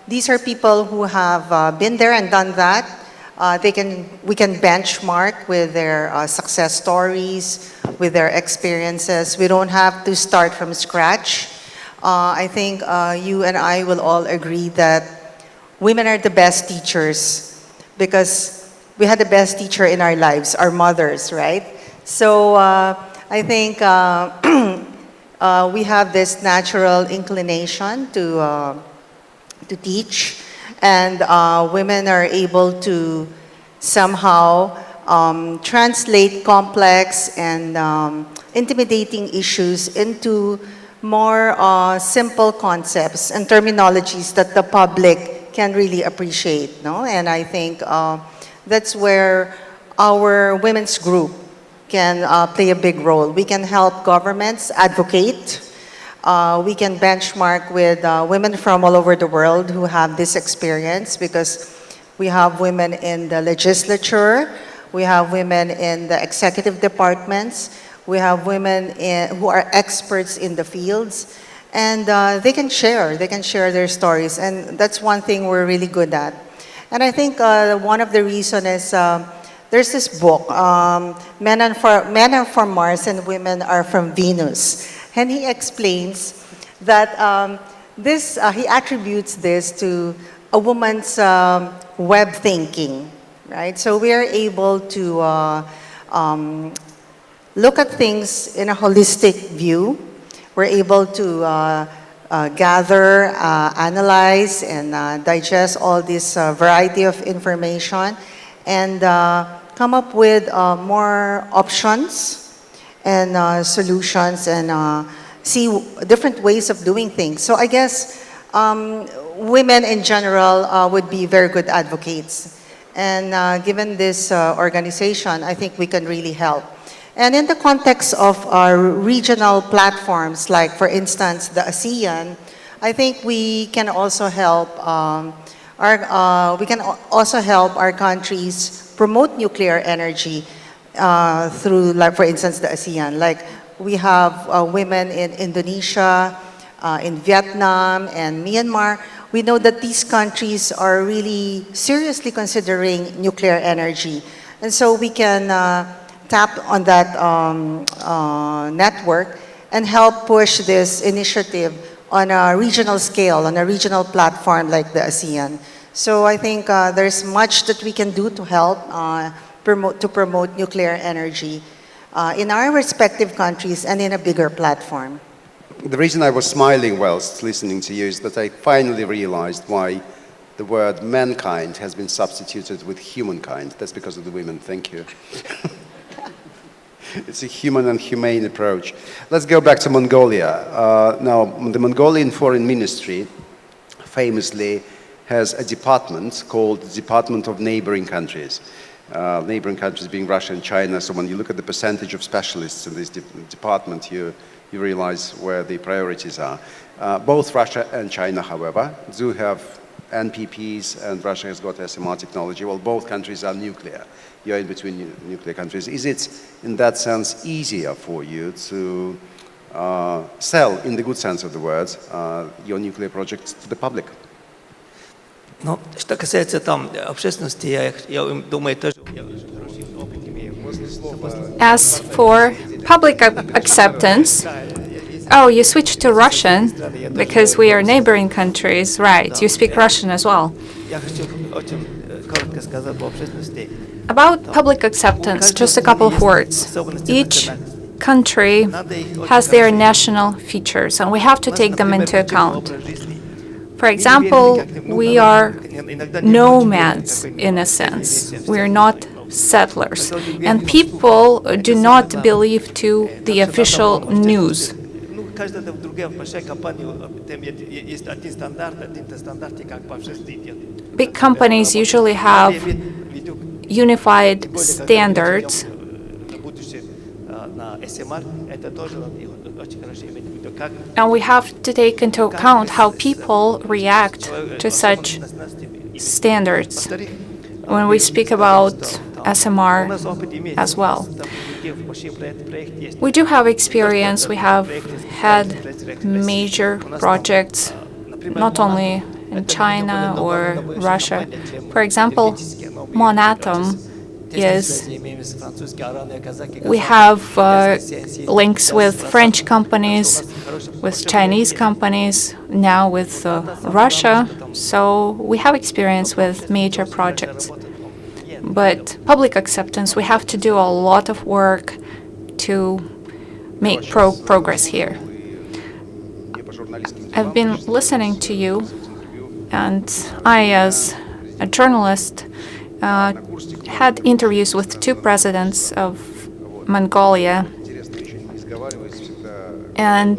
These are people who have been there and done that. We can benchmark with their success stories, with their experiences. We don't have to start from scratch. I think you and I will all agree that women are the best teachers because we had the best teacher in our lives, our mothers, right? So I think we have this natural inclination to teach, and women are able to somehow translate complex and intimidating issues into more simple concepts and terminologies that the public can really appreciate, no? And I think that's where our women's group can play a big role. We can help governments advocate. We can benchmark with women from all over the world who have this experience, because we have women in the legislature, we have women in the executive departments, we have women who are experts in the fields, and they can share their stories, and that's one thing we're really good at. And I think one of the reasons is there's this book, Men Are from Mars and Women Are from Venus. And he explains that he attributes this to a woman's web thinking, right? So we are able to look at things in a holistic view. We're able to gather, analyze, and digest all this variety of information, and come up with more options and solutions, and see different ways of doing things. So I guess women in general would be very good advocates. And given this organization, I think we can really help. And in the context of our regional platforms, like for instance, the ASEAN, I think we can also help our countries promote nuclear energy through, like for instance, the ASEAN. Like we have women in Indonesia, in Vietnam, and Myanmar. We know that these countries are really seriously considering nuclear energy. And so we can tap on that network and help push this initiative on a regional scale, on a regional platform like the ASEAN. So I think there's much that we can do to help promote nuclear energy in our respective countries and in a bigger platform. The reason I was smiling whilst listening to you is that I finally realized why the word mankind has been substituted with humankind. That's because of the women. Thank you. It's a human and humane approach. Let's go back to Mongolia. Now, the Mongolian Foreign Ministry famously has a department called the Department of Neighboring Countries. Neighboring countries being Russia and China. So when you look at the percentage of specialists in this department, you realize where the priorities are. Both Russia and China, however, do have NPPs, and Russia has got SMR technology. Well, both countries are nuclear. You're in between nuclear countries. Is it, in that sense, easier for you to sell, in the good sense of the word, your nuclear projects to the public? Ну, что касается там общественности, я думаю, тоже. As for public acceptance, oh, you switched to Russian because we are neighboring countries, right? You speak Russian as well. About public acceptance, just a couple of words. Each country has their national features, and we have to take them into account. For example, we are nomads in a sense. We are not settlers, and people do not believe to the official news. Big companies usually have unified standards. And we have to take into account how people react to such standards when we speak about SMR as well. We do have experience. We have had major projects, not only in China or Russia. For example, Monatom is, we have links with French companies, with Chinese companies, now with Russia. So we have experience with major projects. But public acceptance, we have to do a lot of work to make progress here. I've been listening to you, and I, as a journalist, had interviews with two presidents of Mongolia, and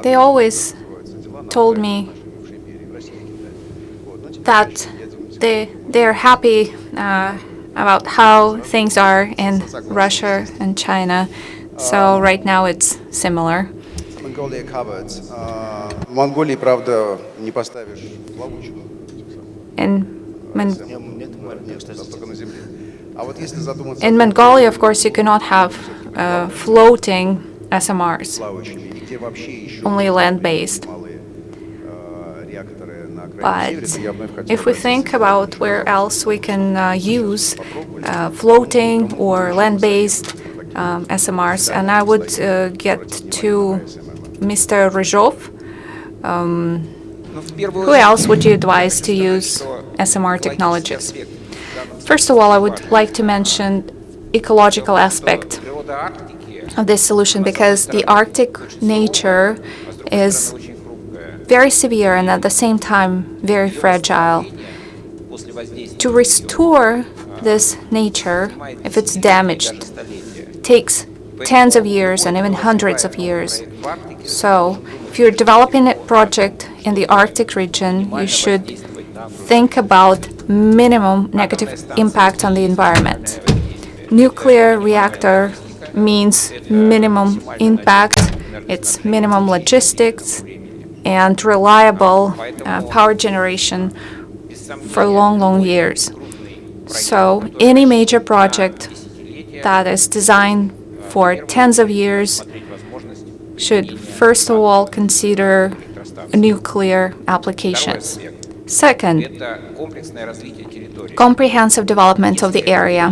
they always told me that they're happy about how things are in Russia and China. So right now it's similar. Mongolia covered. Mongolia, правда, не поставишь ловушку. In Mongolia, of course, you cannot have floating SMRs, only land-based. But if we think about where else we can use floating or land-based SMRs, and I would get to Mr. Ryzhov, who else would you advise to use SMR technologies? First of all, I would like to mention ecological aspect of this solution, because the Arctic nature is very severe and at the same time very fragile. To restore this nature, if it's damaged, takes tens of years and even hundreds of years. So if you're developing a project in the Arctic region, you should think about minimum negative impact on the environment. Nuclear reactor means minimum impact, it's minimum logistics, and reliable power generation for long years. So any major project that is designed for tens of years should first of all consider nuclear applications. Second, comprehensive development of the area.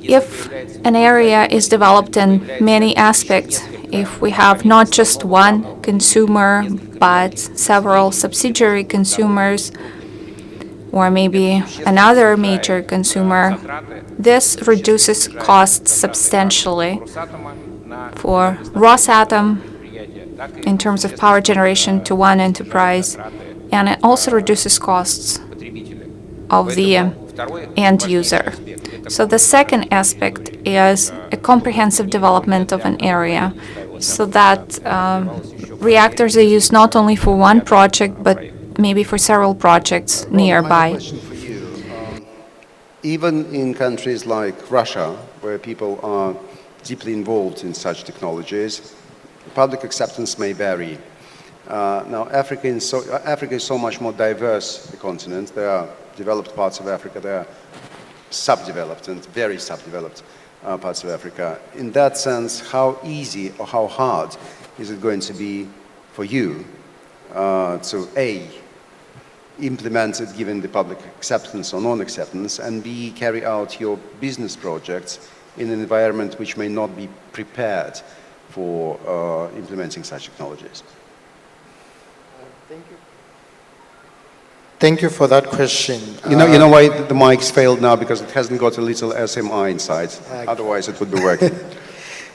If an area is developed in many aspects, if we have not just one consumer, but several subsidiary consumers, or maybe another major consumer, this reduces costs substantially for Rosatom in terms of power generation to one enterprise, and it also reduces costs of the end user. So the second aspect is a comprehensive development of an area, so that reactors are used not only for one project, but maybe for several projects nearby. Even in countries like Russia, where people are deeply involved in such technologies, public acceptance may vary. Now, Africa is so much more diverse a continent. There are developed parts of Africa, there are subdeveloped and very subdeveloped parts of Africa. In that sense, how easy or how hard is it going to be for you to A, implement it given the public acceptance or non-acceptance, and B, carry out your business projects in an environment which may not be prepared for implementing such technologies? Thank you. Thank you for that question. You know why the mics failed now? Because it hasn't got a little SMI inside. Otherwise, it would be working.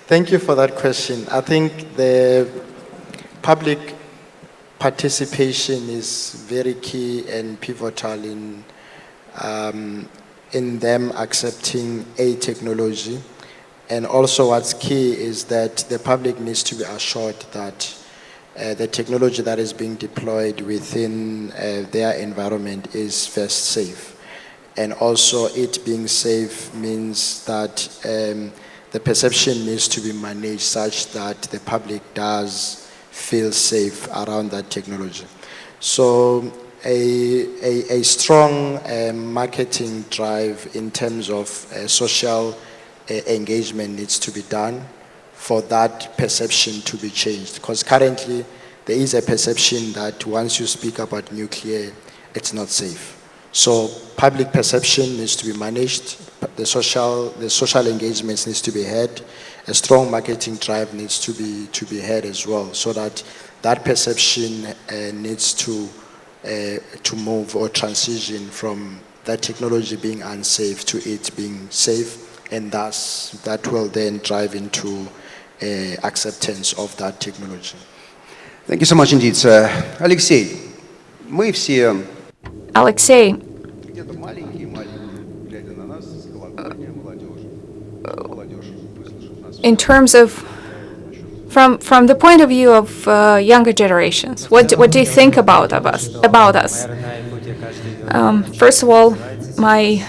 Thank you for that question. I think the public participation is very key and pivotal in them accepting a technology. And also what's key is that the public needs to be assured that the technology that is being deployed within their environment is first safe. And also it being safe means that the perception needs to be managed such that the public does feel safe around that technology. So a strong marketing drive in terms of social engagement needs to be done for that perception to be changed. Because currently there is a perception that once you speak about nuclear, it's not safe. So public perception needs to be managed, the social engagements needs to be had, a strong marketing drive needs to be had as well, so that perception needs to move or transition from that technology being unsafe to it being safe, and thus that will then drive into acceptance of that technology. Thank you so much indeed, sir. Alexey, мы все... Alexey, in terms of, from the point of view of younger generations, what do you think about us? First of all, my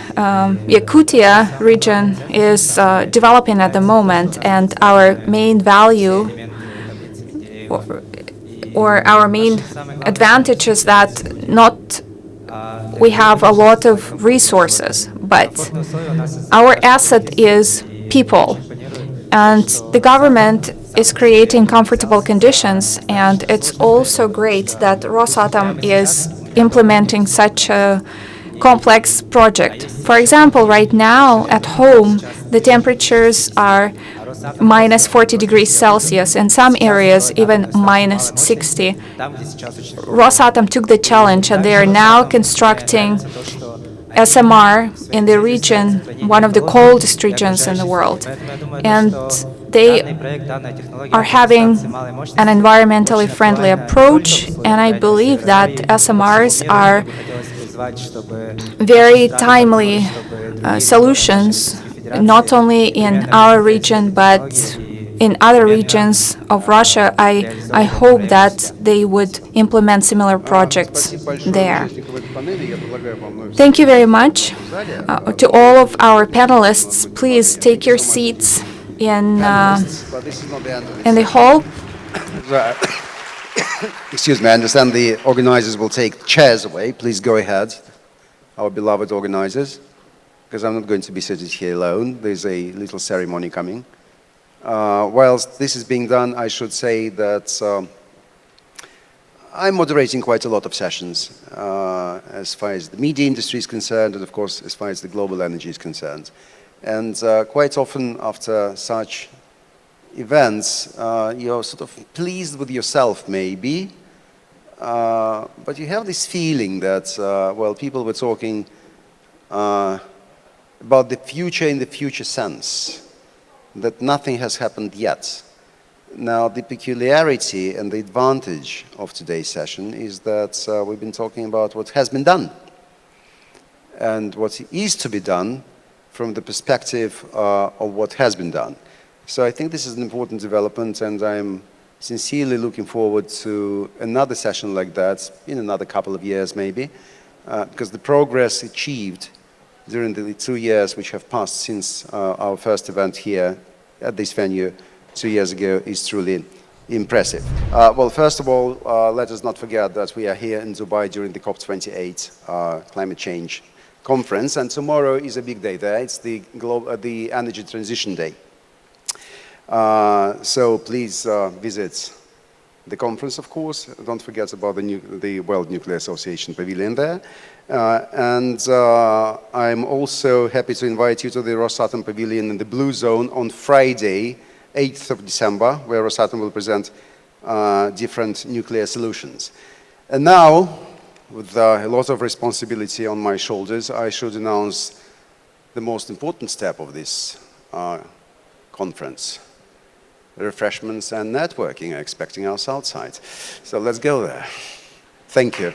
Yakutia region is developing at the moment, and our main value or our main advantage is that not we have a lot of resources, but our asset is people. And the government is creating comfortable conditions, and it's also great that Rosatom is implementing such a complex project. For example, right now at home, the temperatures are minus 40 degrees Celsius, in some areas even minus 60. Rosatom took the challenge, and they are now constructing SMR in the region, one of the coldest regions in the world. And they are having an environmentally friendly approach, and I believe that SMRs are very timely solutions, not only in our region, but in other regions of Russia. I hope that they would implement similar projects there. Thank you very much. To all of our panelists, please take your seats in the hall. Excuse me, I understand the organizers will take chairs away. Please go ahead, our beloved organizers, because I'm not going to be sitting here alone. There's a little ceremony coming. Whilst this is being done, I should say that I'm moderating quite a lot of sessions as far as the media industry is concerned, and of course as far as the global energy is concerned. And quite often after such events, you're sort of pleased with yourself maybe, but you have this feeling that, well, people were talking about the future in the future sense, that nothing has happened yet. Now, the peculiarity and the advantage of today's session is that we've been talking about what has been done and what is to be done from the perspective of what has been done. So I think this is an important development, and I'm sincerely looking forward to another session like that in another couple of years maybe, because the progress achieved during the 2 years which have passed since our first event here at this venue 2 years ago is truly impressive. Well, first of all, let us not forget that we are here in Dubai during the COP28 Climate Change Conference, and tomorrow is a big day there. It's the Energy Transition Day. So please visit the conference, of course. Don't forget about the World Nuclear Association Pavilion there. And I'm also happy to invite you to the Rosatom Pavilion in the Blue Zone on Friday, 8th of December, where Rosatom will present different nuclear solutions. And now, with a lot of responsibility on my shoulders, I should announce the most important step of this conference. Refreshments and networking are expecting us outside. So let's go there. Thank you.